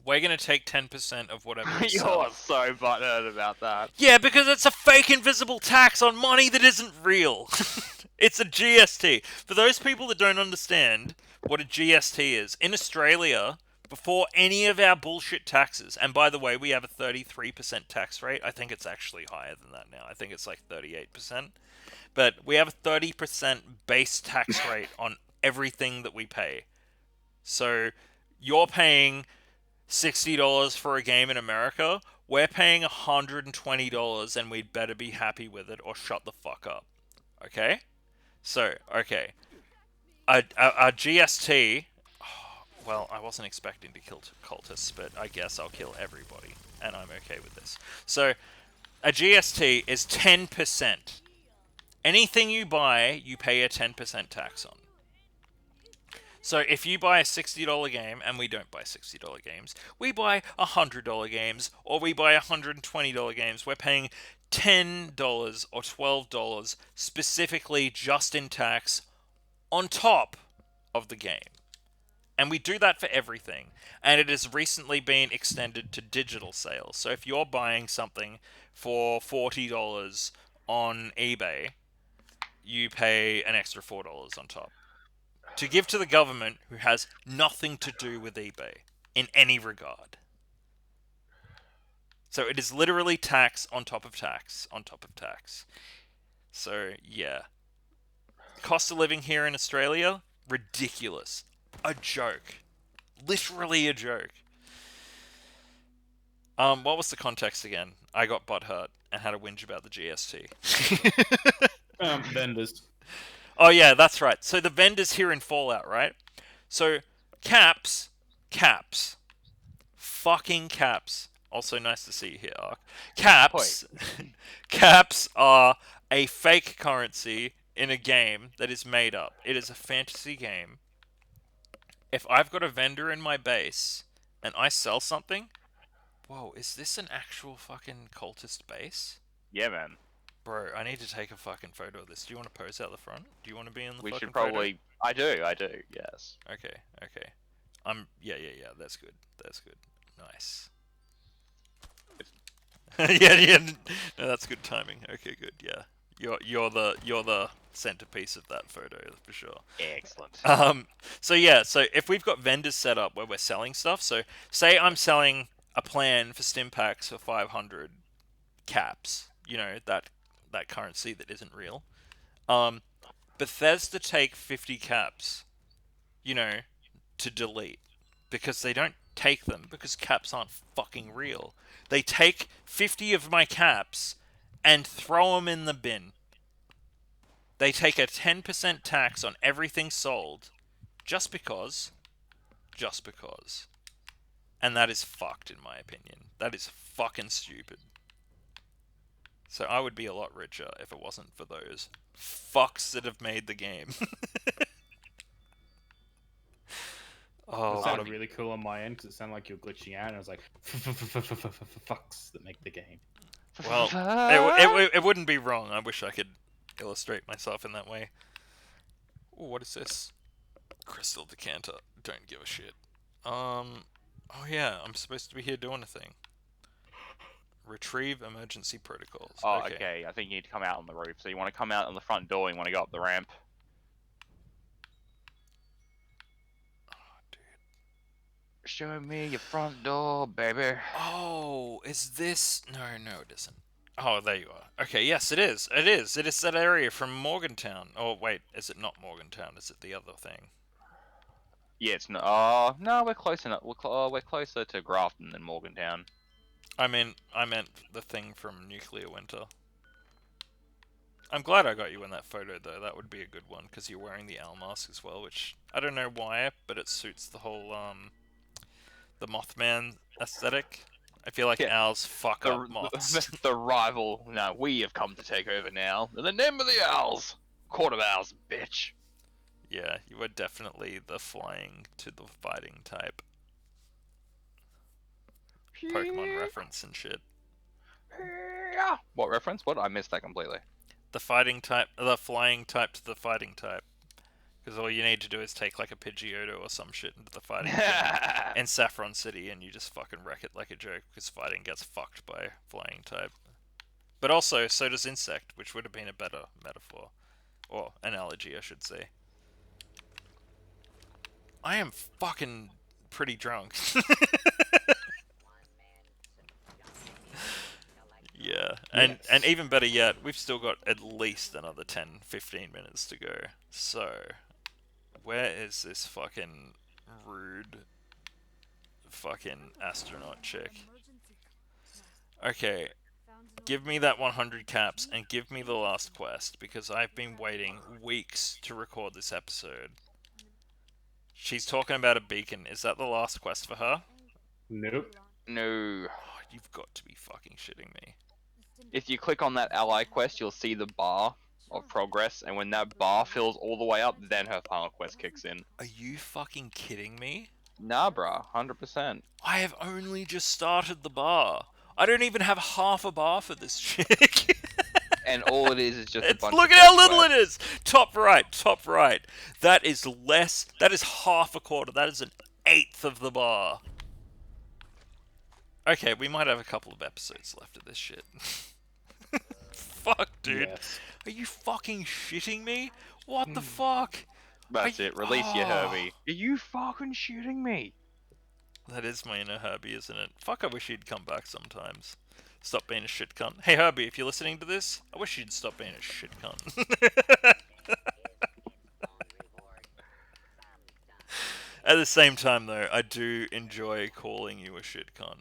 we're going to take 10% of whatever we sell. You're so butthurt about that. Yeah, because it's a fake invisible tax on money that isn't real. It's a GST. For those people that don't understand what a GST is, in Australia, before any of our bullshit taxes, and by the way, we have a 33% tax rate. I think it's actually higher than that now. I think it's like 38%. But we have a 30% base tax rate on everything that we pay. So you're paying $60 for a game in America, we're paying $120 and we'd better be happy with it or shut the fuck up. Okay? So, okay. A GST... well, I wasn't expecting to kill cultists, but I guess I'll kill everybody. And I'm okay with this. So, a GST is 10%. Anything you buy, you pay a 10% tax on. So if you buy a $60 game, and we don't buy $60 games, we buy $100 games, or we buy $120 games, we're paying $10 or $12 specifically just in tax on top of the game. And we do that for everything. And it has recently been extended to digital sales. So if you're buying something for $40 on eBay, you pay an extra $4 on top. To give to the government, who has nothing to do with eBay in any regard. So it is literally tax on top of tax on top of tax. So yeah, cost of living here in Australia, ridiculous, a joke, literally a joke. What was the context again? I got butthurt and had a whinge about the GST. Vendors. Oh yeah, that's right. So the vendors here in Fallout, right? So caps, fucking caps. Also nice to see you here, Ark. Caps, caps are a fake currency in a game that is made up. It is a fantasy game. If I've got a vendor in my base and I sell something, whoa, is this an actual fucking cultist base? Yeah, man. Bro, I need to take a fucking photo of this. Do you want to pose out the front? Do you want to be in the We fucking should probably. photo? I do. Yes. Okay. Yeah. That's good. Nice. Yeah. No, that's good timing. Okay, good. Yeah, you're the centerpiece of that photo for sure. Excellent. So yeah, so if we've got vendors set up where we're selling stuff, so say I'm selling a plan for stim packs for 500 caps, that currency that isn't real. Um, Bethesda take 50 caps, you know, to delete because they don't take them because caps aren't fucking real. They take 50 of my caps and throw them in the bin. They take a 10% tax on everything sold just because. Just because. And that is fucked, in my opinion. That is fucking stupid. So I would be a lot richer if it wasn't for those fucks that have made the game. It Oh, sounded really cool on my end because it sounded like you were glitching out, and I was like, fucks that make the game. well, it wouldn't be wrong. I wish I could illustrate myself in that way. Ooh, what is this? Crystal decanter. Don't give a shit. Oh yeah, I'm supposed to be here doing a thing. Retrieve emergency protocols. Oh, okay. I think you need to come out on the roof. So you want to come out on the front door. You want to go up the ramp. Oh, dude. Show me your front door, baby. Oh, is this? No, it isn't. Oh, there you are. Okay, yes, it is. It is. It is that area from Morgantown. Oh, wait, is it not Morgantown? Is it the other thing? Yeah, it's not. Oh, no, we're close enough. We're closer to Grafton than Morgantown. I meant the thing from Nuclear Winter. I'm glad I got you in that photo, though. That would be a good one, because you're wearing the owl mask as well, which I don't know why, but it suits the whole, the Mothman aesthetic. I feel like Yeah. owls fuck up moths. The rival. No, we have come to take over now. In the name of the owls. Court of owls, bitch. Yeah, you are definitely the flying to the fighting type. Pokemon reference and shit. What reference? What? I missed that completely. The flying type to the fighting type. Because all you need to do is take like a Pidgeotto or some shit into the fighting gym in Saffron City and you just fucking wreck it like a joke because fighting gets fucked by flying type. But also, so does insect, which would have been a better metaphor. Or analogy, I should say. I am fucking pretty drunk. Yeah, and even better yet, we've still got at least another 10-15 minutes to go. So, where is this fucking rude fucking astronaut chick? Okay, give me that 100 caps and give me the last quest, because I've been waiting weeks to record this episode. She's talking about a beacon. Is that the last quest for her? Nope. No. Oh, you've got to be fucking shitting me. If you click on that ally quest, you'll see the bar of progress, and when that bar fills all the way up, then her final quest kicks in. Are you fucking kidding me? Nah, bruh, 100%. I have only just started the bar. I don't even have half a bar for this chick. And all it is just a bunch Look of at how quest little it quests. is. Top right. That is less. That is half a quarter. That is an eighth of the bar. Okay, we might have a couple of episodes left of this shit. Fuck, dude. Yes. Are you fucking shitting me? What the fuck? That's it. Release your Herbie. Are you fucking shooting me? That is my inner Herbie, isn't it? Fuck, I wish he'd come back sometimes. Stop being a shit cunt. Hey Herbie, if you're listening to this, I wish you'd stop being a shit cunt. At the same time, though, I do enjoy calling you a shit cunt.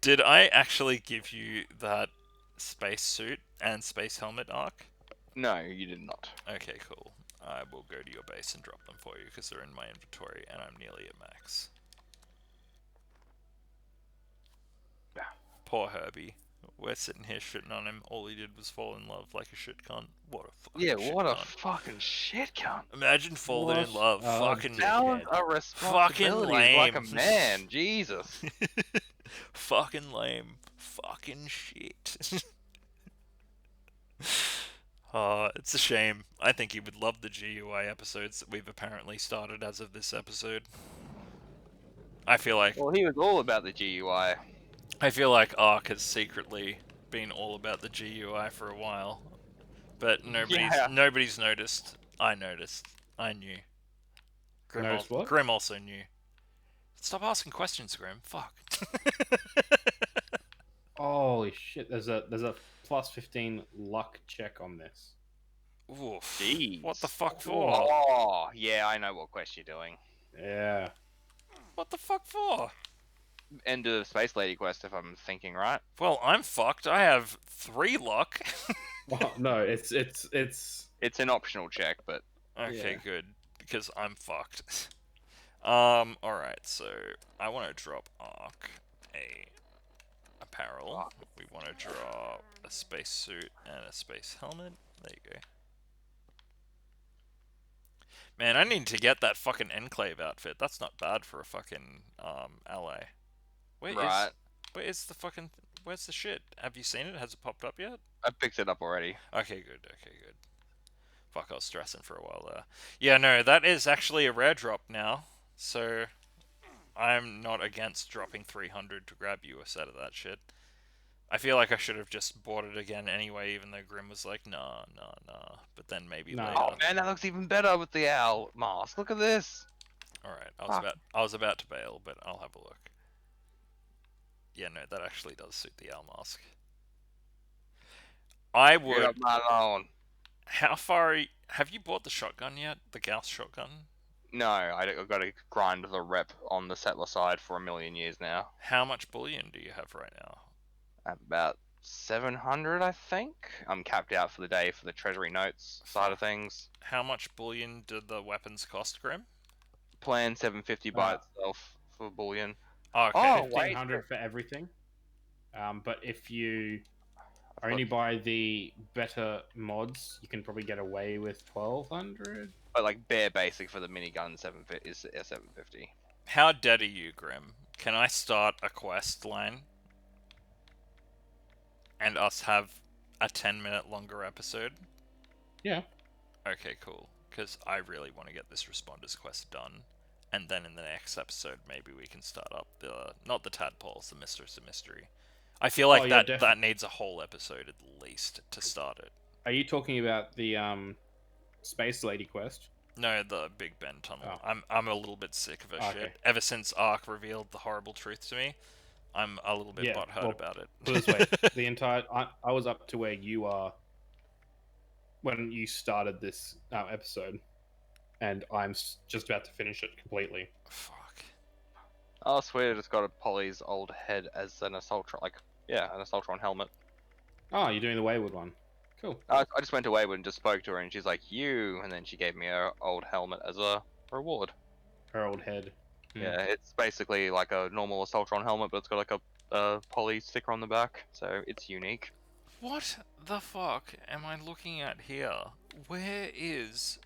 Did I actually give you that space suit and space helmet arc? No, you did not. Okay, cool. I will go to your base and drop them for you because they're in my inventory and I'm nearly at max. Poor Herbie. We're sitting here shitting on him. All he did was fall in love like a shit cunt. What a fucking Yeah, shit what a cunt. fucking shit cunt. Imagine falling in love. Fucking Balance a responsibility lame. like a man. Jesus. fucking lame. Fucking shit. It's a shame. I think he would love the GUI episodes that we've apparently started as of this episode. I feel like... Well, he was all about the GUI. I feel like Ark has secretly been all about the GUI for a while, but Yeah. nobody's noticed. I noticed. I knew. Notice what? Grim also knew. Stop asking questions, Grim. Fuck. Holy shit! There's a plus 15 luck check on this. Oof. What the Jeez. fuck for? Oh, yeah, I know what quest you're doing. Yeah. What the fuck for? End of Space Lady quest, if I'm thinking right. Well, I'm fucked. I have 3 luck. Well, no, it's It's an optional check, but Okay, Yeah. good. Because I'm fucked. Alright, so I want to drop Ark a apparel. We want to drop a spacesuit and a space helmet. There you go. Man, I need to get that fucking Enclave outfit. That's not bad for a fucking ally. Where right. is where's the fucking where's the shit? Have you seen it? Has it popped up yet? I picked it up already. Okay, good. Okay, good. Fuck, I was stressing for a while there. Yeah, no, that is actually a rare drop now. So I'm not against dropping 300 to grab you a set of that shit. I feel like I should have just bought it again anyway, even though Grim was like, nah, nah, nah. But then maybe No. later. Oh man, that looks even better with the owl mask. Look at this. Alright, Fuck. I was about to bail, but I'll have a look. Yeah, no, that actually does suit the owl mask. I Get would. up my lawn. How far have you bought the shotgun yet? The Gauss shotgun? No, I've got to grind the rep on the settler side for a million years now. How much bullion do you have right now? I have about 700, I think. I'm capped out for the day for the treasury notes side of things. How much bullion did the weapons cost, Grim? Plan 750 by itself for bullion. Oh, okay. Oh, wait. 1500 for everything. But if you I've only got- buy the better mods, you can probably get away with 1200. But like bare basic for the minigun 750 is 750. How dead are you, Grim? Can I start a quest line? And us have a 10-minute longer episode? Yeah. Okay, cool. Because I really want to get this Responders quest done. And then in the next episode, maybe we can start up the... Not the tadpoles, the Mistress of Mystery. I feel like yeah, that needs a whole episode at least to start it. Are you talking about the Space Lady quest? No, the Big Ben tunnel. Oh. I'm a little bit sick of her Okay. shit. Ever since Ark revealed the horrible truth to me, I'm a little bit Yeah, butthurt well, about it. Put it this way, the entire I was up to where you are when you started this episode, and I'm just about to finish it completely. Fuck. Oh, sweet, it's got a Polly's old head as an Assaultron, an Assaultron helmet. Oh, you're doing the Wayward one. Cool. I just went to Wayward and just spoke to her, and she's like, you, and then she gave me her old helmet as a reward. Her old head. Yeah, it's basically like a normal Assaultron helmet, but it's got like a Poly sticker on the back, so it's unique. What the fuck am I looking at here? Where is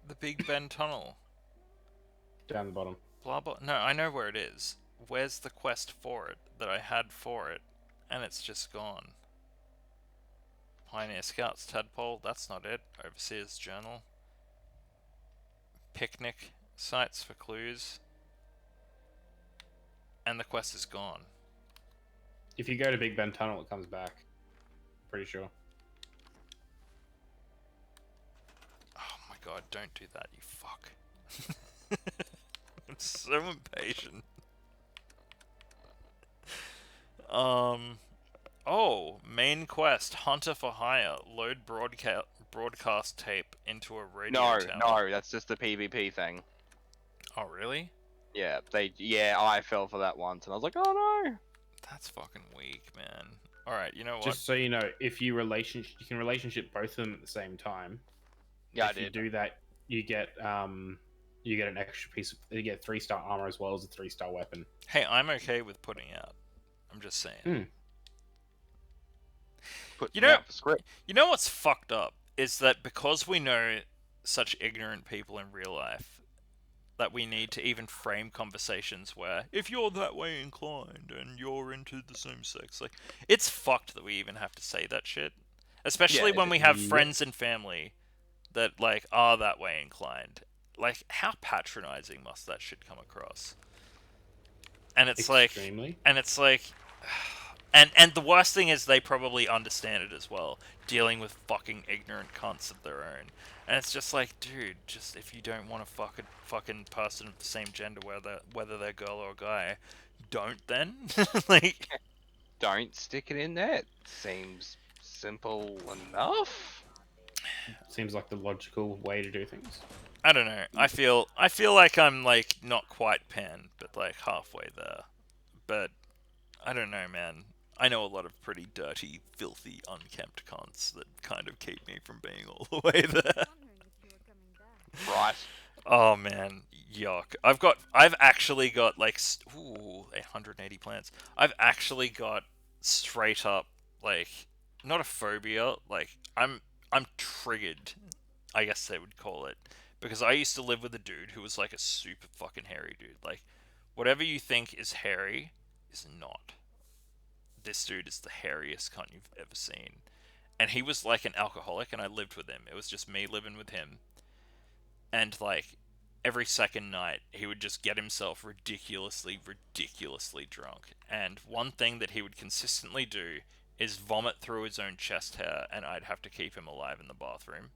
the Big Ben tunnel? Down the bottom. Blah blah. No, I know where it is. Where's the quest for it that I had for it? And it's just gone. Pioneer Scouts Tadpole, that's not it. Overseer's Journal. Picnic, sites for clues. And the quest is gone. If you go to Big Ben Tunnel, it comes back. Pretty sure. Oh my god, don't do that, you fuck. I'm so impatient. Oh, main quest, Hunter for Hire. Load broadcast tape into a radio tower. No, that's just the PvP thing. Oh, really? Yeah, I fell for that once, and I was like, oh no. That's fucking weak, man. Alright, you know what? Just so you know, if you can relationship both of them at the same time. Yeah, if you do that, you get an extra piece. You get 3-star armor as well as a 3-star weapon. Hey, I'm okay with putting out. I'm just saying. You know what's fucked up is that because we know such ignorant people in real life, that we need to even frame conversations where if you're that way inclined and you're into the same sex, like it's fucked that we even have to say that shit. Especially when we have friends and family that like are that way inclined. Like how patronizing must that shit come across? And it's Extremely. like And the worst thing is they probably understand it as well, dealing with fucking ignorant cunts of their own. And it's just like, dude, just if you don't want a fucking person of the same gender, whether they're girl or guy, don't then. Like, Don't stick it in there. Seems simple enough. Seems like the logical way to do things. I don't know. I feel like I'm like not quite pan, but like halfway there. But I don't know, man. I know a lot of pretty dirty, filthy, unkempt cunts that kind of keep me from being all the way there. Right. Oh man, yuck. I've actually got like, 880 plants. I've actually got straight up like, not a phobia. Like I'm triggered, I guess they would call it, because I used to live with a dude who was like a super fucking hairy dude. Like, whatever you think is hairy is not. This dude is the hairiest cunt you've ever seen. And he was like an alcoholic, and I lived with him. It was just me living with him. And like every second night, he would just get himself ridiculously drunk. And one thing that he would consistently do is vomit through his own chest hair, and I'd have to keep him alive in the bathroom.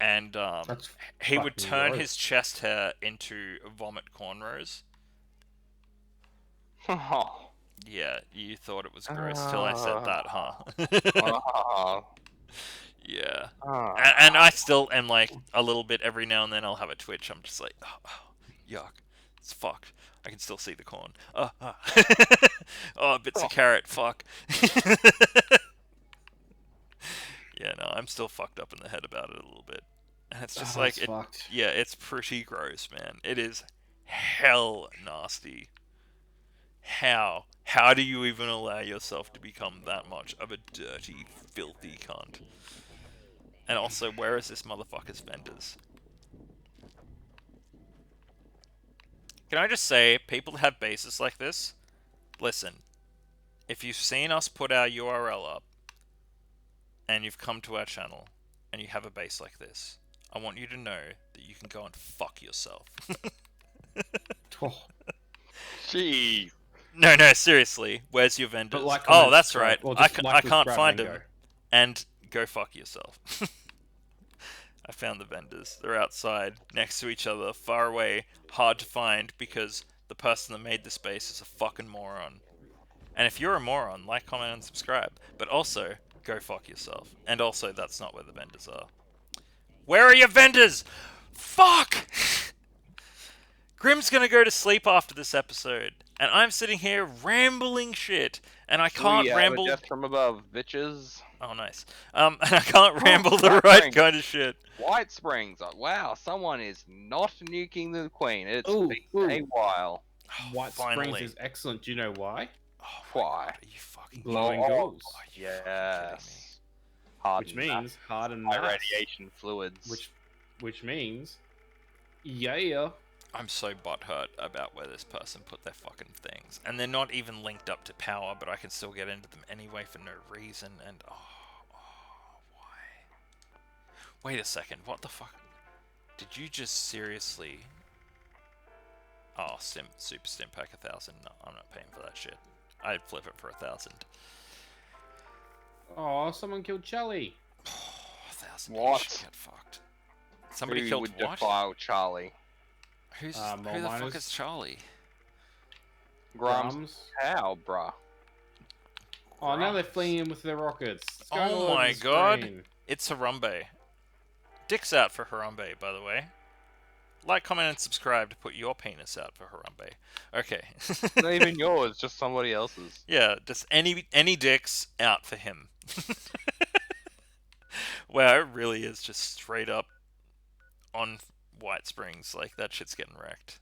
And That's he would fucking turn gross. his chest hair into vomit cornrows. Oh. Yeah, you thought it was gross till I said that, huh? Oh. Yeah. Oh. And I still am like a little bit every now and then I'll have a twitch. I'm just like, yuck. It's fucked. I can still see the corn. Oh, bits of carrot. Fuck. Yeah, no, I'm still fucked up in the head about it a little bit. And it's just like, That's fucked. yeah, it's pretty gross, man. It is hell nasty. How? How do you even allow yourself to become that much of a dirty, filthy cunt? And also, where is this motherfucker's vendors? Can I just say, people that have bases like this, listen, if you've seen us put our URL up, and you've come to our channel, and you have a base like this, I want you to know that you can go and fuck yourself. Oh, Jeez. No, seriously, where's your vendors? but like, Oh, comment, that's subscribe, right, or I just like I with can't Brad find Mango. them. And go fuck yourself. I found the vendors. They're outside, next to each other, far away, hard to find because the person that made the space is a fucking moron. And if you're a moron, like, comment, and subscribe. But also, go fuck yourself. And also, that's not where the vendors are. Where are your vendors? Fuck! Grim's gonna go to sleep after this episode, and I'm sitting here rambling shit, and I can't We have a ramble. death from above, bitches. Oh, nice. And I can't ramble the Black right Ring. kind of shit. White Springs. Wow, someone is not nuking the Queen. It's Ooh, been a while. White Finally. Springs is excellent. Do you know why? Oh, Why? God, are you fucking Glowing Oh, goals. Are you fucking kidding me? Yes. Hard Which means hard and high mass. radiation fluids. Which means, yeah. I'm so butthurt about where this person put their fucking things. And they're not even linked up to power, but I can still get into them anyway for no reason, and why? Wait a second, what the fuck? Did you just seriously... Oh, Super Stim Pack 1,000. No, I'm not paying for that shit. I'd flip it for 1,000. Oh, someone killed Charlie. 1,000. What? Get fucked. Somebody Who killed would what? defile Charlie? Who the Mole fuck miners. is Charlie? Grums. How, bruh? Oh, now they're Grums. fleeing in with their rockets. It's going Oh all over my the god. screen. It's Harambe. Dick's out for Harambe, by the way. Like, comment, and subscribe to put your penis out for Harambe. Okay. Not even yours, just somebody else's. Yeah, just any dicks out for him. Wow, it really is just straight up on White Springs. Like, that shit's getting wrecked.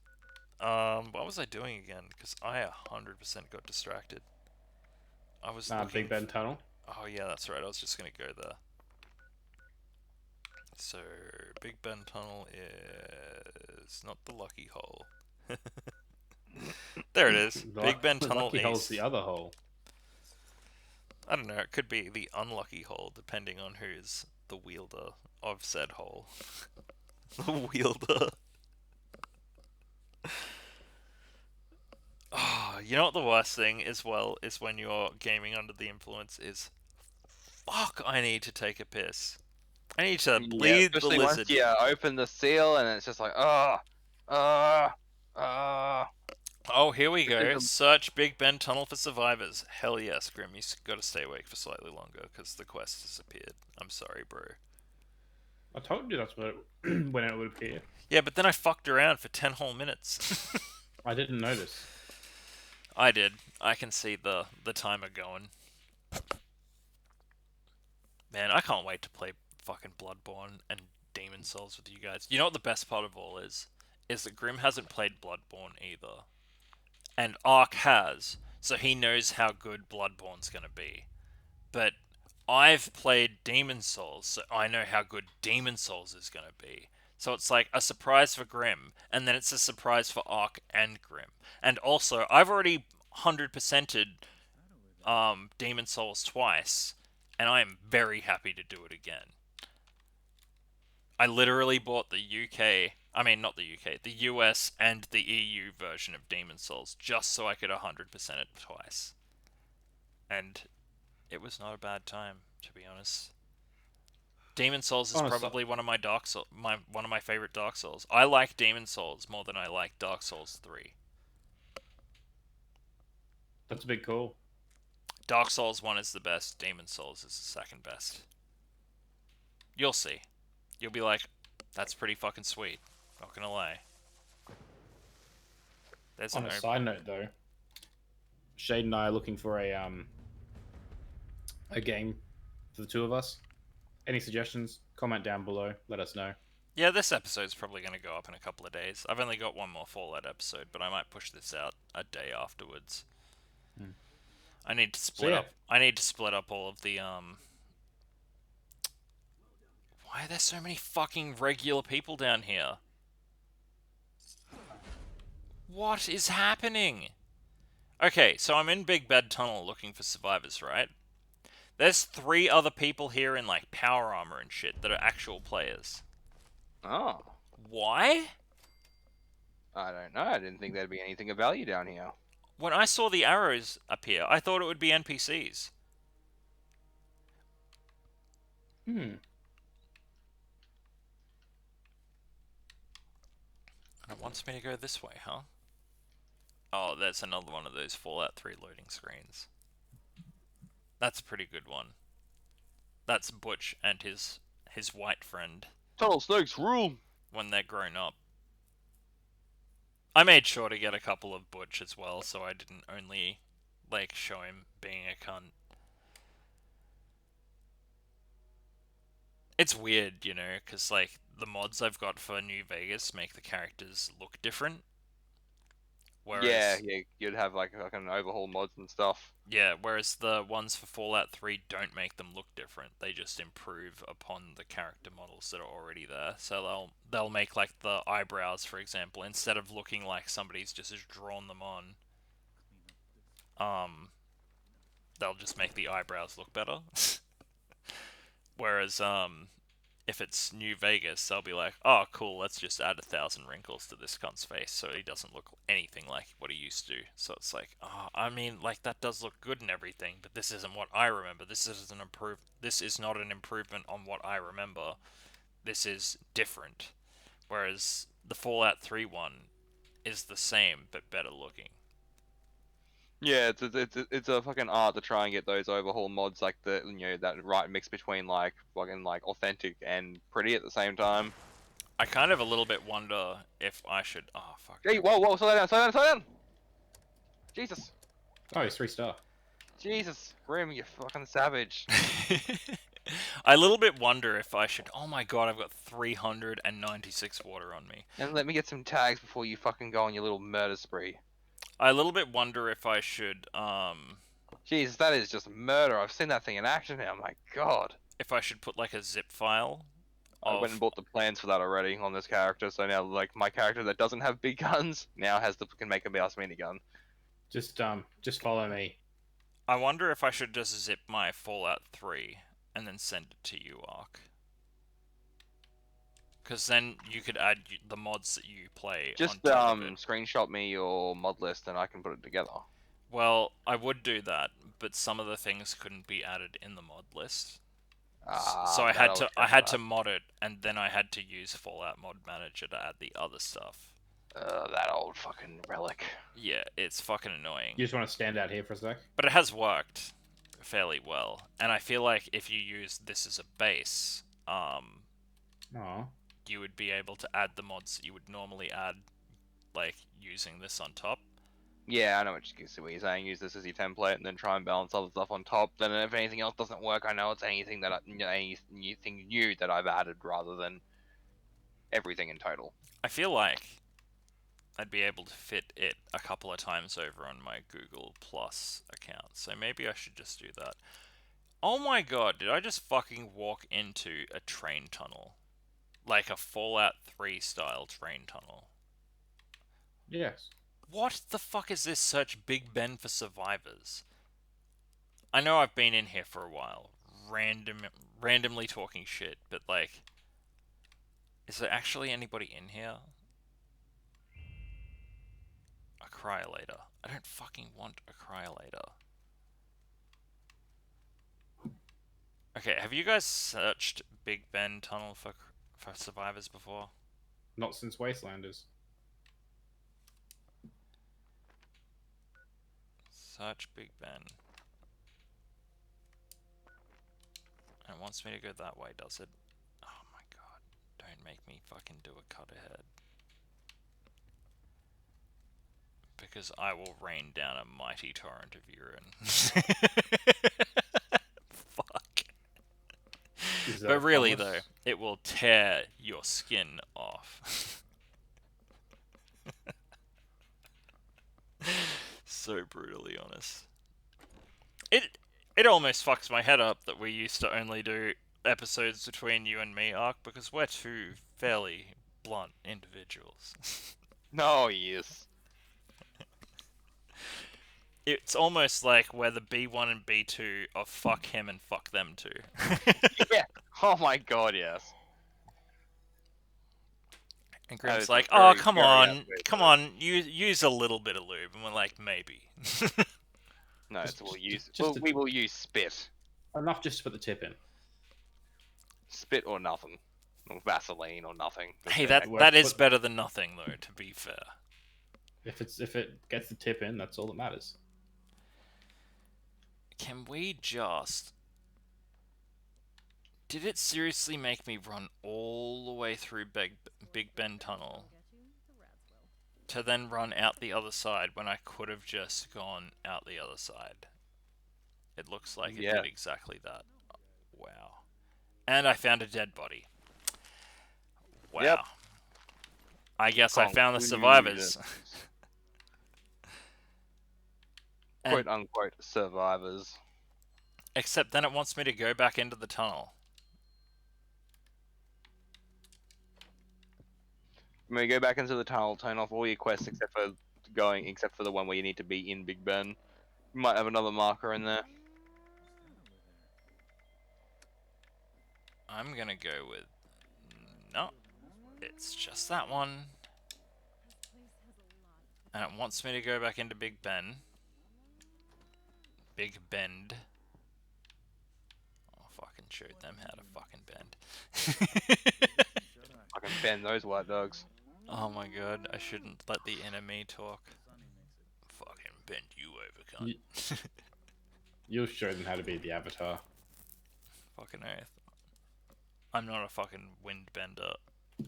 What was I doing again? Because I 100% got distracted. I was looking... Big Ben Tunnel. Oh yeah, that's right. I was just gonna go there. So, Big Ben Tunnel is not the lucky hole. There it is. Big Ben The Tunnel lucky East. hole's the other hole. I don't know. It could be the unlucky hole, depending on who's the wielder of said hole. The wielder. Oh, You know what the worst thing as well is when you're gaming under the influence is, fuck, I need to take a piss. I need to Yeah, bleed the especially once lizard. you open the seal and it's just like, ah. Oh, here we This is go. Search Big Ben Tunnel for survivors. Hell yes, Grim. You got to stay awake for slightly longer because the quest has appeared. I'm sorry, bro. I told you that's what when it would appear. Yeah, but then I fucked around for 10 whole minutes. I didn't notice. I did. I can see the timer going. Man, I can't wait to play fucking Bloodborne and Demon Souls with you guys. You know what the best part of all is? Is that Grim hasn't played Bloodborne either. And Ark has, so he knows how good Bloodborne's gonna be. But I've played Demon Souls, so I know how good Demon Souls is gonna be. So it's like a surprise for Grim, and then it's a surprise for Ark and Grim. And also, I've already 100%ed Demon Souls twice, and I am very happy to do it again. I literally bought the UK, I mean not the UK, the US and the EU version of Demon Souls just so I could 100% it twice. And it was not a bad time, to be honest. Demon Souls is Honestly, probably one of my one of my favorite Dark Souls. I like Demon Souls more than I like Dark Souls 3. that's a big call. Dark Souls 1 is the best, Demon Souls is the second best. You'll see. You'll be like, that's pretty fucking sweet. Not gonna lie. There's On an a side note, though, Shade and I are looking for a game for the two of us. Any suggestions? Comment down below. Let us know. Yeah, this episode's probably going to go up in a couple of days. I've only got one more Fallout episode, but I might push this out a day afterwards. Hmm. I need to split yeah. up. I need to split up all of the Why are there so many fucking regular people down here? What is happening? Okay, so I'm in Big Bad Tunnel looking for survivors, right? There's 3 other people here in like power armor and shit that are actual players. Oh, Why? I don't know. I didn't think there'd be anything of value down here. When I saw the arrows appear, I thought it would be NPCs. Hmm. It wants me to go this way, huh? Oh, that's another one of those Fallout 3 loading screens. That's a pretty good one. That's Butch and his white friend Tunnel snakes rule. when they're grown up. I made sure to get a couple of Butch as well, so I didn't only, like, show him being a cunt. It's weird, you know, because, like, the mods I've got for New Vegas make the characters look different. Yeah, Whereas, you'd have like fucking overhaul mods and stuff. yeah, whereas the ones for Fallout 3 don't make them look different. They just improve upon the character models that are already there. So they'll make like the eyebrows, for example, instead of looking like somebody's just drawn them on, they'll just make the eyebrows look better. Whereas if it's New Vegas, they'll be like, oh, cool, let's just add 1,000 wrinkles to this cunt's face so he doesn't look anything like what he used to. So it's like, oh, I mean, like, that does look good and everything, but this isn't what I remember. This is not an improvement on what I remember. This is different. Whereas the Fallout 3 one is the same, but better looking. Yeah, it's a fucking art to try and get those overhaul mods like that right mix between like fucking like authentic and pretty at the same time. I kind of a little bit wonder if I should... Oh, fuck. Hey, whoa, slow down, slow down, slow down! Jesus, Oh, it's 3-star. Jesus, Grim, you fucking savage. I a little bit wonder if I should... Oh my god, I've got 396 water on me. And let me get some tags before you fucking go on your little murder spree. I a little bit wonder if I should, Jesus, that is just murder. I've seen that thing in action now. My God. if I should put like a zip file I went and bought the plans for that already on this character, so now like my character that doesn't have big guns now has the can make a mouse minigun. Just follow me. I wonder if I should just zip my Fallout 3 and then send it to you, Ark. Because then you could add the mods that you play Just on top of it. screenshot me your mod list and I can put it together. Well, I would do that, but some of the things couldn't be added in the mod list. So That old I had to chestnut. mod it, and then I had to use Fallout Mod Manager to add the other stuff. That old fucking relic. Yeah, it's fucking annoying. You just want to stand out here for a sec? But it has worked fairly well, and I feel like if you use this as a base, Aw. you would be able to add the mods that you would normally add, like using this on top. Yeah, I know what you're saying. Use this as your template, and then try and balance other stuff on top. Then, if anything else doesn't work, I know it's anything anything new that I've added rather than everything in total. I feel like I'd be able to fit it a couple of times over on my Google Plus account, so maybe I should just do that. Oh my god, did I just fucking walk into a train tunnel? Like a Fallout 3 style train tunnel. Yes. What the fuck is this search Big Ben for survivors? I know I've been in here for a while, randomly talking shit, but like, is there actually anybody in here? A cryolator. I don't fucking want a cryolator. Okay, have you guys searched Big Ben tunnel for survivors before? Not since Wastelanders. Search Big Ben. And it wants me to go that way, does it? Oh my god. Don't make me fucking do a cut ahead. Because I will rain down a mighty torrent of urine. Fuck. But really though, it will tear your skin off. So brutally honest. It almost fucks my head up that we used to only do episodes between you and me, Ark, because we're two fairly blunt individuals. No, yes. It's almost like we're the B1 and B2 of fuck him and fuck them too. Yeah. Oh my god, yes. And That Grim's is like, a oh, very, come very on, accurate come word. on, use a little bit of lube. And we're like, maybe. No, Just we will use spit. enough just to put the tip in. Spit or nothing. Or Vaseline or nothing. Hey, Okay, that is better than nothing, though, to be fair. If it gets the tip in, that's all that matters. Can we just... Did it seriously make me run all the way through Big Ben Tunnel to then run out the other side when I could have just gone out the other side? It looks like it did exactly that. Wow. And I found a dead body. Wow. Yep. I guess I found the survivors. Quote unquote survivors. Except then it wants me to go back into the tunnel. When we go back into the tunnel, turn off all your quests except for the one where you need to be in Big Ben. You might have another marker in there. I'm gonna go with... No. It's just that one. And it wants me to go back into Big Ben. Big Bend. I'll fucking show them how to fucking bend. Fucking bend those white dogs. Oh my god, I shouldn't let the enemy talk. Fucking bend you over, cunt. You'll show them how to be the Avatar. Fucking oath. I'm not a fucking wind bender,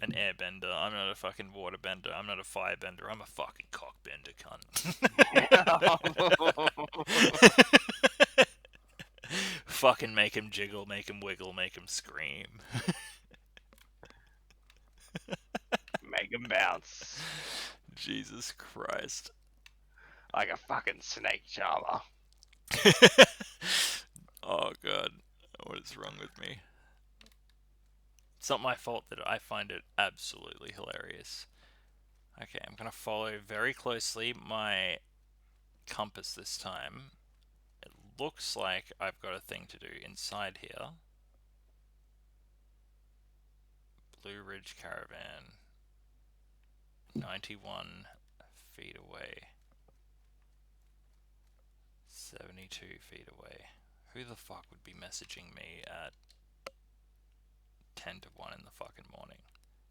an air bender. I'm not a fucking water bender. I'm not a fire bender. I'm a fucking cock bender, cunt. Fucking make him jiggle, make him wiggle, make him scream. Make them bounce. Jesus Christ. Like a fucking snake charmer. Oh god, what is wrong with me? It's not my fault that I find it absolutely hilarious. Okay, I'm gonna follow very closely my compass this time. It looks like I've got a thing to do inside here. Blue Ridge Caravan. 91 feet away. 72 feet away. Who the fuck would be messaging me at 10 to 1 in the fucking morning?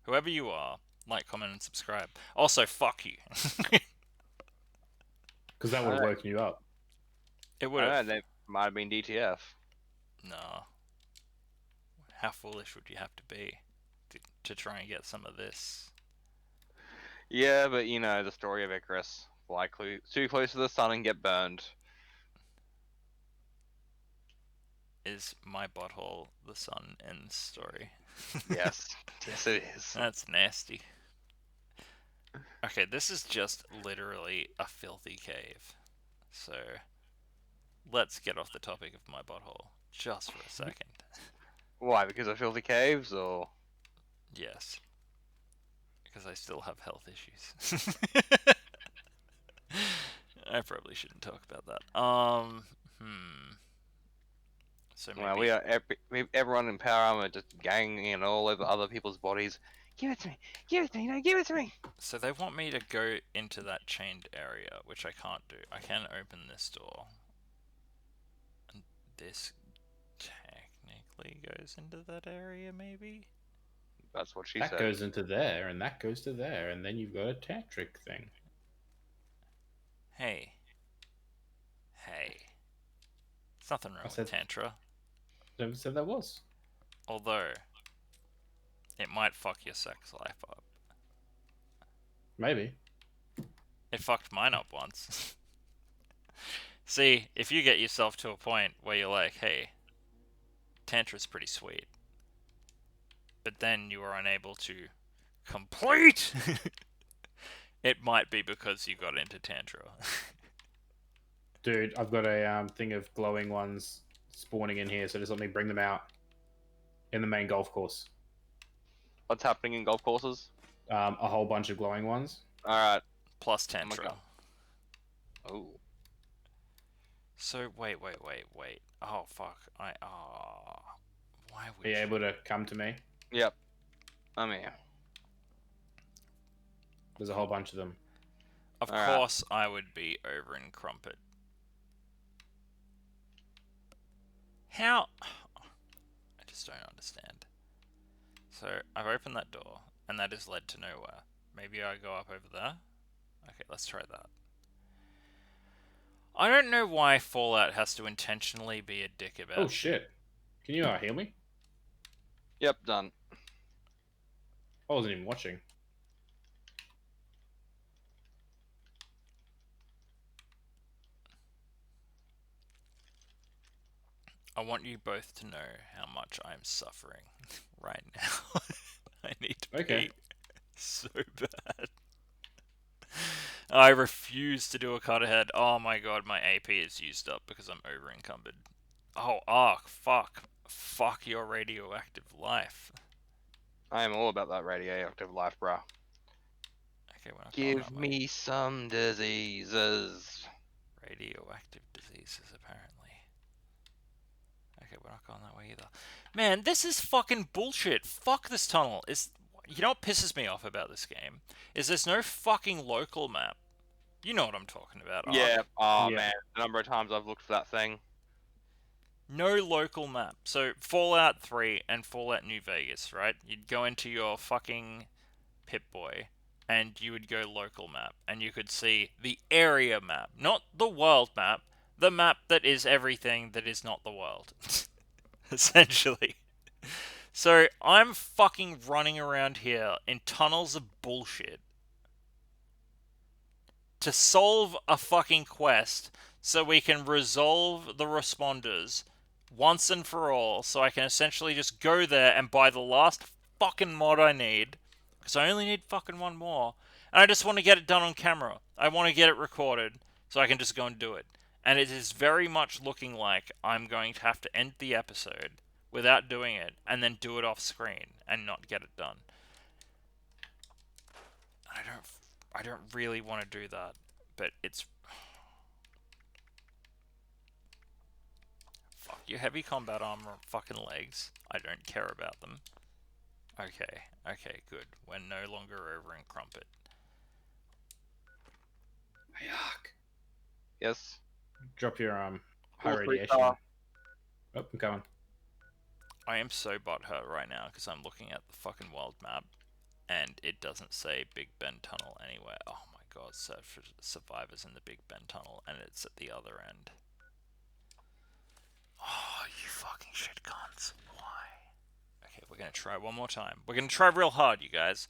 Whoever you are, like, comment, and subscribe. Also, fuck you. Because that would have woken you up. It I would don't know, have. they might have been DTF. No. How foolish would you have to be to try and get some of this? Yeah, but you know the story of Icarus. Fly too close to the sun and get burned. Is my butthole the sun in the story? Yes, yes it is. That's nasty. Okay, this is just literally a filthy cave. So, let's get off the topic of my butthole just for a second. Why? Because of filthy caves, or Yes. Because I still have health issues. I probably shouldn't talk about that. So maybe... well, everyone in Power Armor just ganging all over other people's bodies. Give it to me! Give it to me! No, give it to me! So they want me to go into that chained area, which I can't do. I can open this door. And this technically goes into that area, maybe? That's what she That said. goes into there, and that goes to there, and then you've got a tantric thing. Hey. Hey. There's nothing wrong with Tantra. Never said that was. Although, it might fuck your sex life up. Maybe. It fucked mine up once. See, if you get yourself to a point where you're like, hey, Tantra's pretty sweet, but then you are unable to complete, it might be because you got into Tantra. Dude, I've got a thing of glowing ones spawning in here, so just let me bring them out in the main golf course. What's happening in golf courses? A whole bunch of glowing ones. Alright. Plus Tantra. Oh. So, wait. Oh, fuck. Why would Are you able to come to me? Yep. I'm here. There's a whole bunch of them. Of course I would be over in Crumpet. How? I just don't understand. So, I've opened that door, and that has led to nowhere. Maybe I go up over there? Okay, let's try that. I don't know why Fallout has to intentionally be a dick about... Oh shit. Can you heal me? Yep, done. I wasn't even watching. I want you both to know how much I'm suffering right now. I need to pee so bad. I refuse to do a cut ahead. Oh my god, my AP is used up because I'm over encumbered. Oh, Ark, fuck. Fuck your radioactive life. I am all about that radioactive life, bruh. Okay, we're not going Give that way. me some diseases. Radioactive diseases, apparently. Okay, we're not going that way either. Man, this is fucking bullshit. Fuck this tunnel. You know what pisses me off about this game? Is there's no fucking local map. You know what I'm talking about, Ark. Yeah. Oh Yeah. man, the number of times I've looked for that thing. No local map. So, Fallout 3 and Fallout New Vegas, right? You'd go into your fucking Pip-Boy, and you would go local map, and you could see the area map. Not the world map. The map that is everything that is not the world. Essentially. So, I'm fucking running around here in tunnels of bullshit to solve a fucking quest so we can resolve the responders once and for all, so I can essentially just go there and buy the last fucking mod I need, because I only need fucking one more, and I just want to get it done on camera. I want to get it recorded so I can just go and do it. And it is very much looking like I'm going to have to end the episode without doing it, and then do it off screen and not get it done. I don't really want to do that, but it's... Fuck your heavy combat armor fucking legs. I don't care about them. Okay, good. We're no longer over in Crumpet. Hey, Ark. Yes. Drop your high All three radiation. star. Oh, I'm going. I am so butthurt right now because I'm looking at the fucking world map and it doesn't say Big Ben Tunnel anywhere. Oh my god, search for survivors in the Big Ben Tunnel and it's at the other end. Oh, you fucking shit cunts. Why? Okay, we're gonna try one more time. We're gonna try real hard, you guys.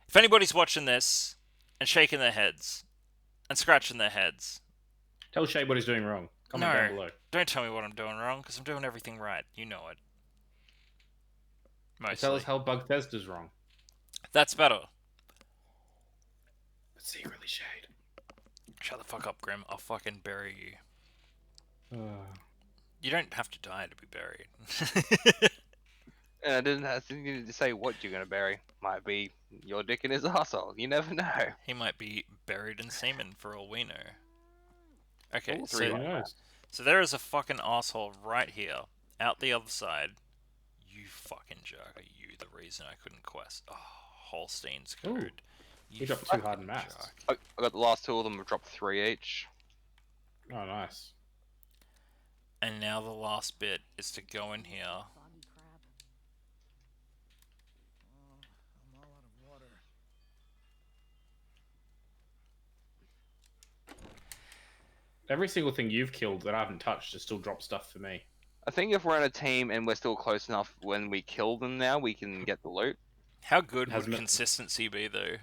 If anybody's watching this and shaking their heads and scratching their heads, Tell Shay what he's doing wrong. Comment down no, below. don't tell me what I'm doing wrong because I'm doing everything right. You know it. Tell Mostly. us how Bugthesda's wrong. That's better. But secretly, Shade. Shut the fuck up, Grim. I'll fucking bury you. Uh, You don't have to die to be buried. And I didn't have to say what you're gonna bury. Might be your dick in his arsehole. You never know. He might be buried in semen for all we know. Okay, All three who so, like knows? so there is a fucking asshole right here, out the other side. You fucking jerk. Are you the reason I couldn't quest? Oh, Holstein's Ooh, code. You he dropped 2 fucking hardened mass. jerk. I got the last 2 of them. I've dropped 3 each. Oh, nice. And now the last bit is to go in here. Foggy crab. Oh, I'm all out of water. Every single thing you've killed that I haven't touched has still dropped stuff for me. I think if we're in a team and we're still close enough when we kill them now, we can get the loot. How good Has would no- consistency be, though?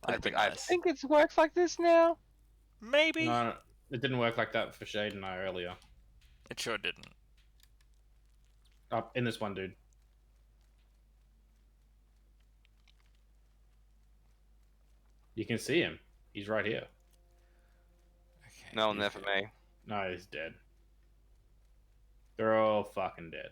I That'd be think, nice. I think it works like this now. Maybe. No, it didn't work like that for Shade and I earlier. It sure didn't. Up in this one, dude. You can see him. He's right here. Okay. No one there for me. No, he's dead. They're all fucking dead.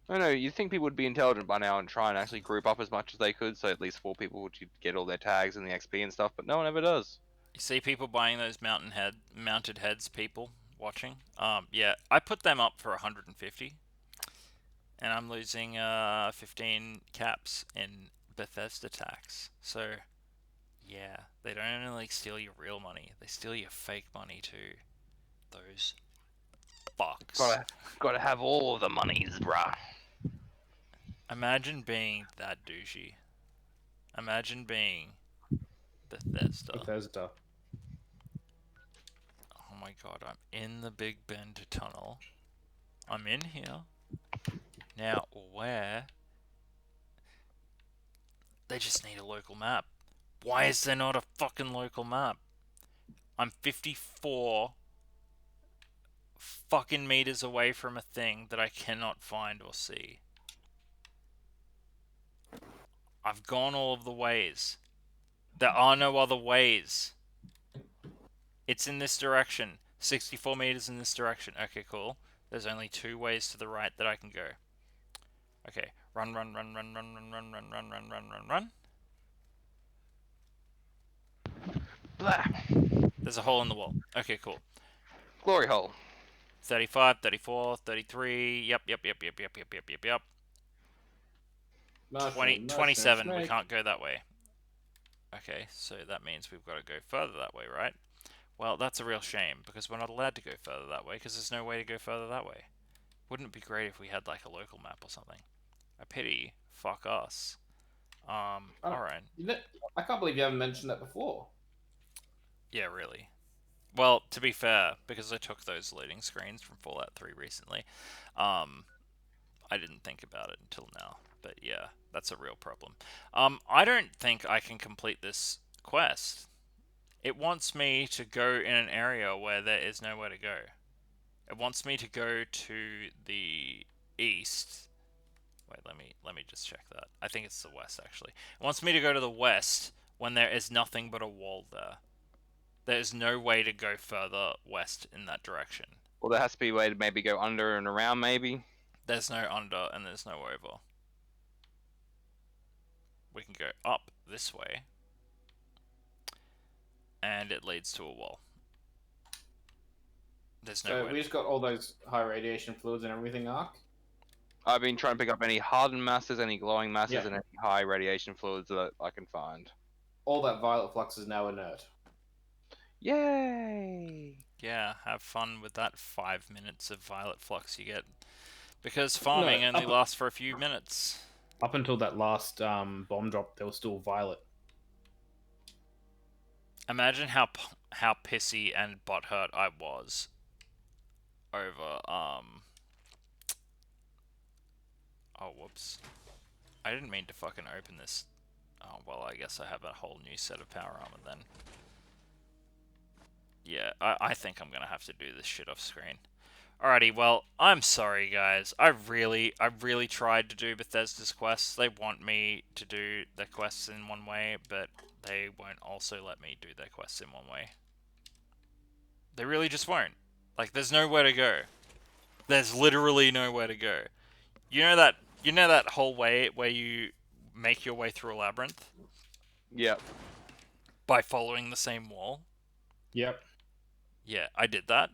I know, you'd think people would be intelligent by now and try and actually group up as much as they could, so at least 4 people would get all their tags and the XP and stuff, but no one ever does. You see people buying those mounted heads, people watching? Yeah, I put them up for 150. And I'm losing 15 caps in Bethesda tax. So, yeah, they don't only steal your real money, they steal your fake money too. Those fucks. Gotta have all the monies, bruh. Imagine being that douchey. Imagine being Bethesda. Bethesda. Oh my god, I'm in the Big Bend tunnel. I'm in here. Now, where? They just need a local map. Why is there not a fucking local map? I'm 54 fucking meters away from a thing that I cannot find or see. I've gone all of the ways. There are no other ways. It's in this direction. 64 meters in this direction. Okay, cool. There's only 2 ways to the right that I can go. Okay, run, run, run, run, run, run, run, run, run, run, run, run, run. Blah. There's a hole in the wall. Okay, cool. Glory hole. 35, 34, 33. Yep. 20, 27. We can't go that way. Okay, so that means we've got to go further that way, right? Well, that's a real shame, because we're not allowed to go further that way, because there's no way to go further that way. Wouldn't it be great if we had, like, a local map or something? A pity. Fuck us. Alright. I can't believe you haven't mentioned that before. Yeah, really. Well, to be fair, because I took those loading screens from Fallout 3 recently, I didn't think about it until now. But yeah, that's a real problem. I don't think I can complete this quest. It wants me to go in an area where there is nowhere to go. It wants me to go to the east. Wait, let me just check that. I think it's the west, actually. It wants me to go to the west when there is nothing but a wall there. There's no way to go further west in that direction. Well, there has to be a way to maybe go under and around, maybe. There's no under and there's no over. We can go up this way. And it leads to a wall. There's no So way. we just got all those high radiation fluids and everything, Ark? I've been trying to pick up any hardened masses, any glowing masses, Yeah. and any high radiation fluids that I can find. all that violet flux is now inert. Yay! Yeah, have fun with that 5 minutes of violet flux you get. Because No, farming only lasts for a few minutes. up until that last bomb drop, there was still violet. Imagine how pissy and butthurt I was over oh whoops. I didn't mean to fucking open this. Oh well, I guess I have a whole new set of power armor then. Yeah, I think I'm gonna have to do this shit off screen. Alrighty, well, I'm sorry guys. I really tried to do Bethesda's quests. They want me to do their quests in one way, but they won't also let me do their quests in one way. They really just won't. Like, there's nowhere to go. There's literally nowhere to go. You know that whole way where you make your way through a labyrinth Yep. by following the same wall? Yep. Yeah, I did that,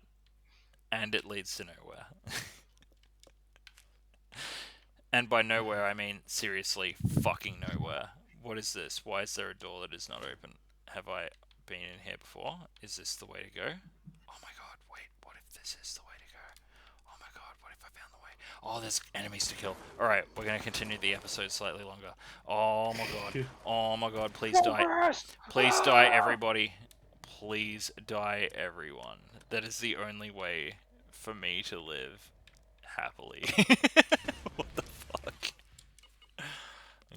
and it leads to nowhere. And by nowhere, I mean seriously fucking nowhere. What is this? Why is there a door that is not open? Have I been in here before? Is this the way to go? Oh my god, wait, what if this is the way to go? Oh my god, what if I found the way? Oh, there's enemies to kill. Alright, we're gonna continue the episode slightly longer. Oh my god. Oh my god, please die. Please die, everybody. Please die, everyone. That is the only way for me to live happily. What the fuck?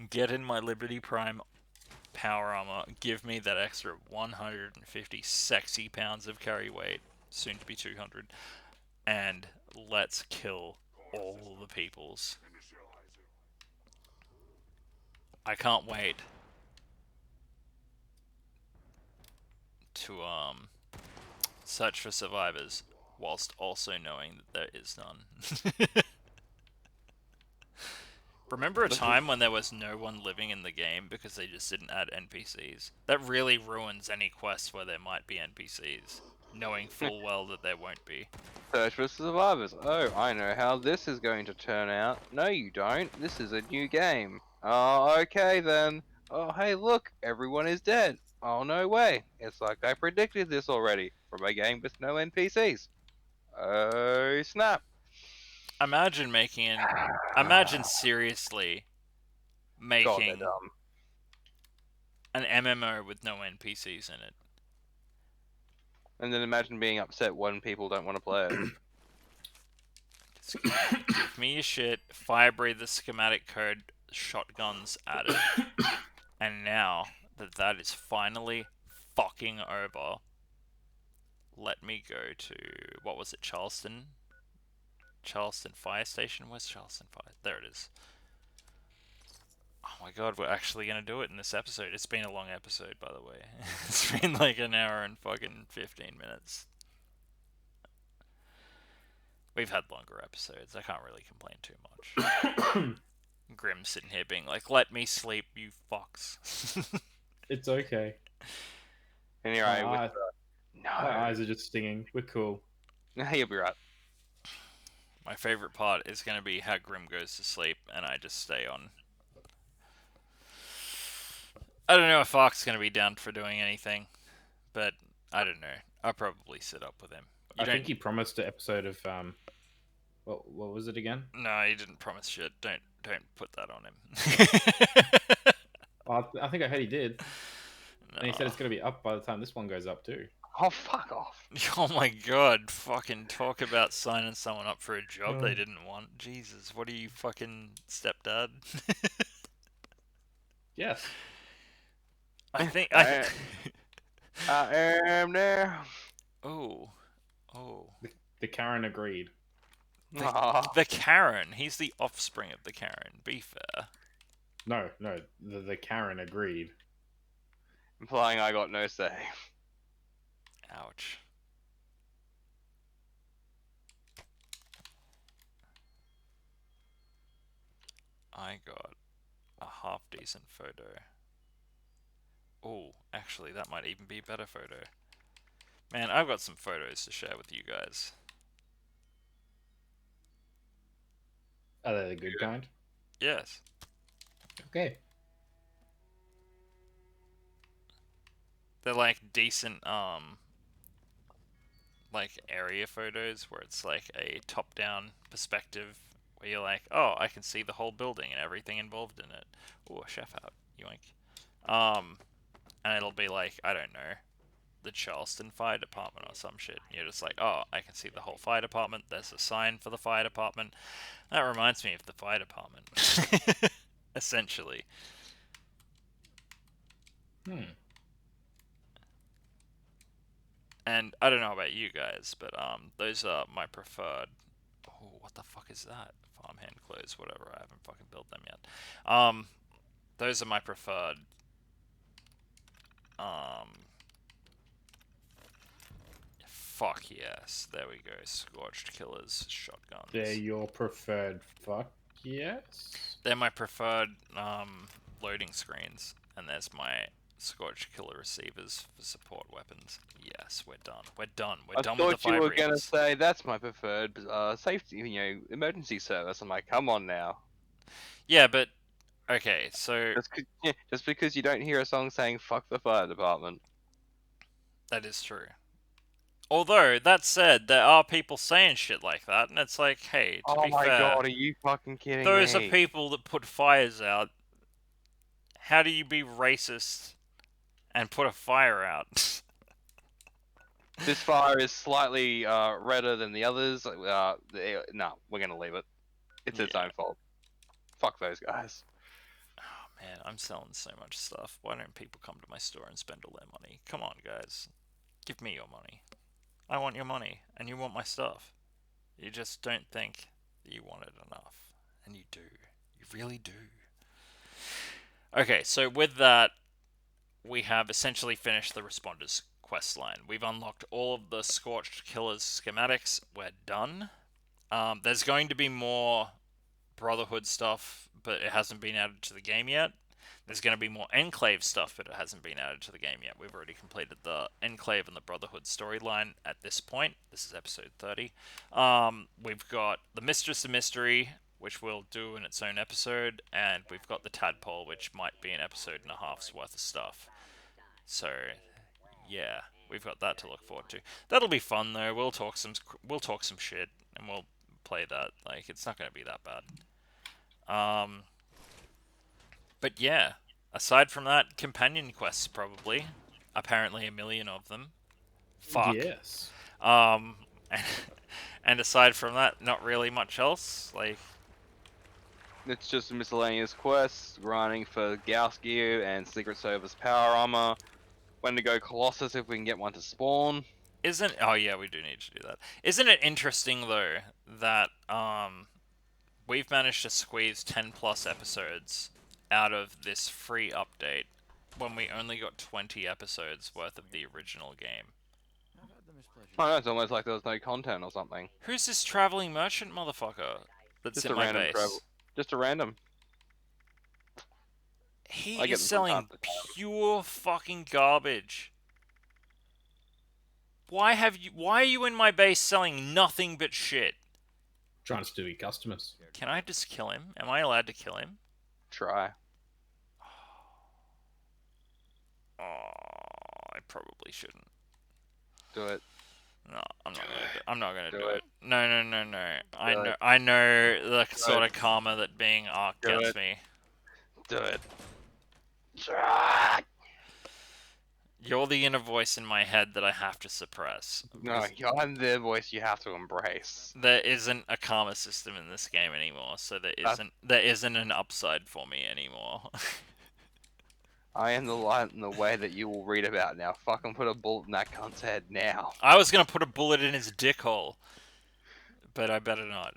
Get in my Liberty Prime power armor. Give me that extra 150 sexy pounds of carry weight, soon to be 200, and let's kill all the peoples. I can't wait to search for survivors whilst also knowing that there is none. Remember a time when there was no one living in the game because they just didn't add NPCs? That really ruins any quest where there might be NPCs, knowing full well that there won't be. Search for survivors. Oh, I know how this is going to turn out. No, you don't. This is a new game. Oh, okay then. Oh, hey, look, everyone is dead. Oh, no way. It's like I predicted this already from a game with no NPCs. Oh, snap. Imagine imagine seriously God, they're making dumb. an MMO with no NPCs in it. And then imagine being upset when people don't want to play it. Just give me your shit, fire breather schematic code, shotguns added. And now that that is finally fucking over, let me go to, what was it, Charleston? Charleston Fire Station? Where's Charleston Fire? There it is. Oh my god, we're actually gonna do it in this episode. It's been a long episode, by the way. It's been like an hour and fucking 15 minutes. We've had longer episodes. I can't really complain too much. Grim sitting here being like, let me sleep, you fucks. It's okay. Anyway, My with my eyes are just stinging. We're cool. no, you'll be right. My favorite part is going to be how Grim goes to sleep and I just stay on. I don't know if Ark's going to be down for doing anything, but I don't know. I'll probably sit up with him. I think he promised an episode of what was it again? No, he didn't promise shit. Don't put that on him. I think I heard he did, No. and he said it's going to be up by the time this one goes up too. Oh, fuck off. Oh my god, fucking talk about signing someone up for a job they Oh. didn't want. Jesus, what are you, fucking stepdad? Yes. I think I am now. Oh. The Karen agreed. Aw. The Karen. He's the offspring of the Karen. Be fair. No, the Karen agreed. Implying I got no say. Ouch. I got a half decent photo. Oh, actually, that might even be a better photo. Man, I've got some photos to share with you guys. Are they the good kind? Yes. Okay. they're like decent like area photos where it's like a top-down perspective where you're like, oh, I can see the whole building and everything involved in it. Ooh, a chef out, yoink. And it'll be like, I don't know, the Charleston Fire Department or some shit. You're just like, oh, I can see the whole fire department. There's a sign for the fire department. That reminds me of the fire department, essentially. And I don't know about you guys, but those are my preferred. Oh, what the fuck is that? Farmhand clothes, whatever. I haven't fucking built them yet. Those are my preferred. Fuck yes. There we go. Scorched killers, shotguns. They're your preferred fuck yes? They're my preferred loading screens, and there's my Scorched killer receivers for support weapons. Yes, we're done. We're done. We're I done with the thought you were gonna reels. say that's my preferred safety, emergency service. I'm like, come on now. Yeah, but okay, so Just because you don't hear a song saying "fuck the fire department." that is true. Although that said, there are people saying shit like that, and it's like, hey, to Oh be my fair, god, are you fucking kidding those are me? people that put fires out. How do you be racist and put a fire out? This fire is slightly redder than the others. No, we're gonna leave it. It's its Yeah. own fault. Fuck those guys. Oh man, I'm selling so much stuff. Why don't people come to my store and spend all their money? Come on, guys. Give me your money. I want your money, and you want my stuff. You just don't think that you want it enough. And you do. You really do. Okay, so with that, we have essentially finished the Responders questline. We've unlocked all of the Scorched Killers schematics. We're done. There's going to be more Brotherhood stuff, but it hasn't been added to the game yet. There's going to be more Enclave stuff, but it hasn't been added to the game yet. We've already completed the Enclave and the Brotherhood storyline at this point. This is episode 30. We've got the Mistress of Mystery, which we'll do in its own episode, and we've got the Tadpole, which might be an episode and a half's worth of stuff. So, yeah, we've got that to look forward to. That'll be fun though. We'll talk some shit, and we'll play that. Like, it's not going to be that bad. But yeah, aside from that, companion quests probably. Apparently a million of them. Fuck. Yes. Um, and aside from that, not really much else. Like, It's just miscellaneous quests, grinding for Gauss gear and Secret Service power armor. When to go Colossus if we can get one to spawn. oh yeah, we do need to do that. Isn't it interesting though that we've managed to squeeze 10 plus episodes out of this free update when we only got 20 episodes worth of the original game. I've had the mispleasure. Oh no, it's almost like there was no content or something. Who's this traveling merchant motherfucker that's Just in a my random base? travel. Just a random. He I get is them from selling time to time. pure fucking garbage. Why are you in my base selling nothing but shit? Trying to steal your customers. Can I just kill him? Am I allowed to kill him? Try. Oh, I probably shouldn't. Do it. No, I'm not gonna. I'm not gonna Do do it. it. No. I Do know. it. I know the sort it. of karma that being Ark Do gets it. me. Do it. Try. You're the inner voice in my head that I have to suppress. No, I'm the voice you have to embrace. There isn't a karma system in this game anymore, so there isn't an upside for me anymore. I am the light in the way that you will read about now. Fucking put a bullet in that cunt's head now. I was gonna put a bullet in his dick hole, but I better not.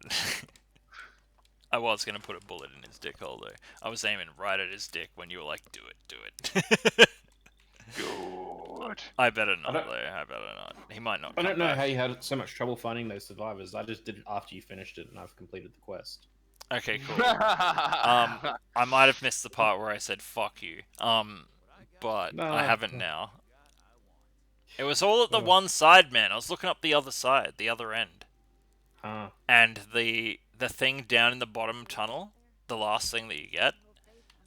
I was gonna put a bullet in his dick hole though. I was aiming right at his dick when you were like, "Do it." Good. I better not don't- though. I better not. He might not. I don't come know back. how you had so much trouble finding those survivors. I just did it after you finished it, and I've completed the quest. Okay, cool. I might have missed the part where I said "fuck you." But No, I haven't no. now. It was all at the Oh. one side, man. I was looking up the other side, the other end, Ah, and the thing down in the bottom tunnel, the last thing that you get,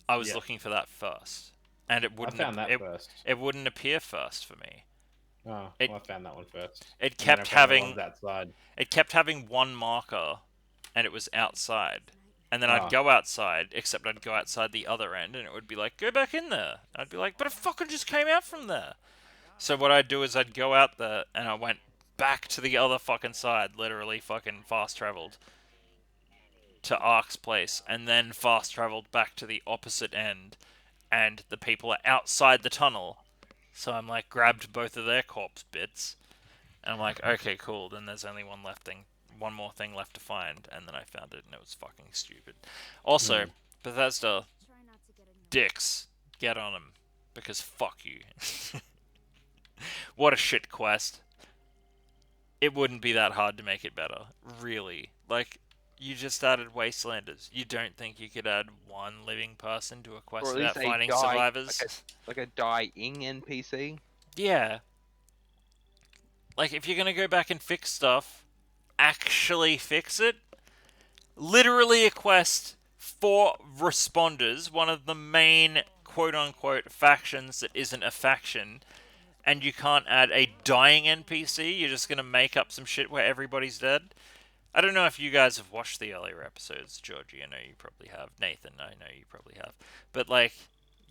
I was Yeah. looking for that first. and it I wouldn't found that first. it wouldn't appear first for me. Oh, It well, I found that one first. it And then I kept found the having ones outside. it kept having one marker, and it was outside. And then I'd Ah. go outside, except I'd go outside the other end, and it would be like, go back in there. I'd be like, but it fucking just came out from there. So what I'd do is I'd go out there, and I went back to the other fucking side, literally fucking fast traveled to Ark's place, and then fast traveled back to the opposite end, and the people are outside the tunnel. So I'm like, grabbed both of their corpse bits, and I'm like, okay, cool. Then there's only one more thing left to find, and then I found it, and it was fucking stupid. Also, Bethesda dicks, get on them, because fuck you. What a shit quest. It wouldn't be that hard to make it better, really. Like, you just added Wastelanders. You don't think you could add one living person to a quest Or at about least finding survivors? like a dying NPC. Yeah. Like, if you're gonna go back and fix stuff, actually fix it. Literally a quest for responders, one of the main quote-unquote factions that isn't a faction, and you can't add a dying NPC, you're just gonna make up some shit where everybody's dead. I don't know if you guys have watched the earlier episodes, Georgie, I know you probably have. Nathan, I know you probably have. But, like,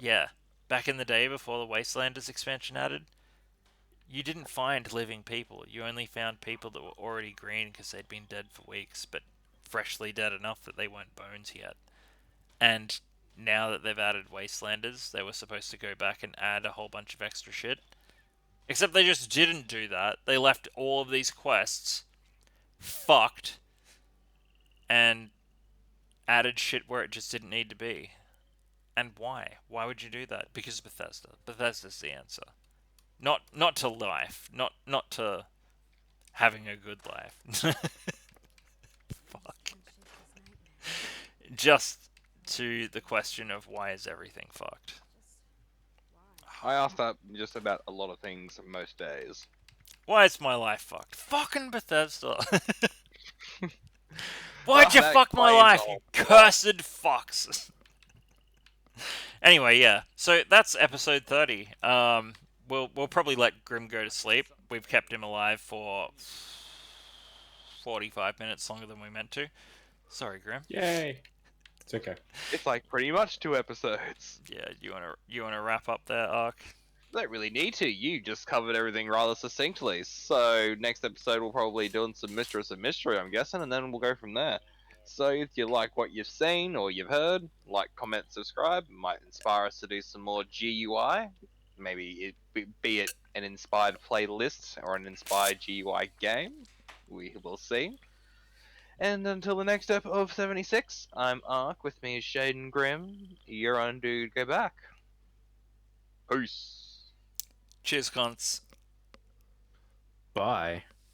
yeah, back in the day before the Wastelanders expansion added, you didn't find living people. You only found people that were already green because they'd been dead for weeks, but freshly dead enough that they weren't bones yet. And now that they've added Wastelanders, they were supposed to go back and add a whole bunch of extra shit. Except they just didn't do that. They left all of these quests fucked and added shit where it just didn't need to be. And why? Why would you do that? Because Bethesda. Bethesda's the answer. Not to life. Not to having a good life. Fuck. Just to the question of why is everything fucked? I ask that just about a lot of things most days. Why is my life fucked? Fucking Bethesda. Why'd you That fuck my explains life, a you lot. cursed fox? Anyway, yeah. So that's episode 30. We'll probably let Grim go to sleep. We've kept him alive for 45 minutes longer than we meant to. Sorry, Grim. Yay. It's okay. It's like pretty much 2 episodes. Yeah, you wanna wrap up there, Ark? Don't really need to. You just covered everything rather succinctly. So next episode we'll probably do some Mistress of Mystery, I'm guessing, and then we'll go from there. So if you like what you've seen or you've heard, like, comment, subscribe. It might inspire us to do some more GUI. Maybe be it an inspired playlist or an inspired GUI game. We will see. And until the next ep of 76, I'm Ark. With me is Shaden Grim. You're on DudeGoBack. Peace. Cheers, cunts. Bye.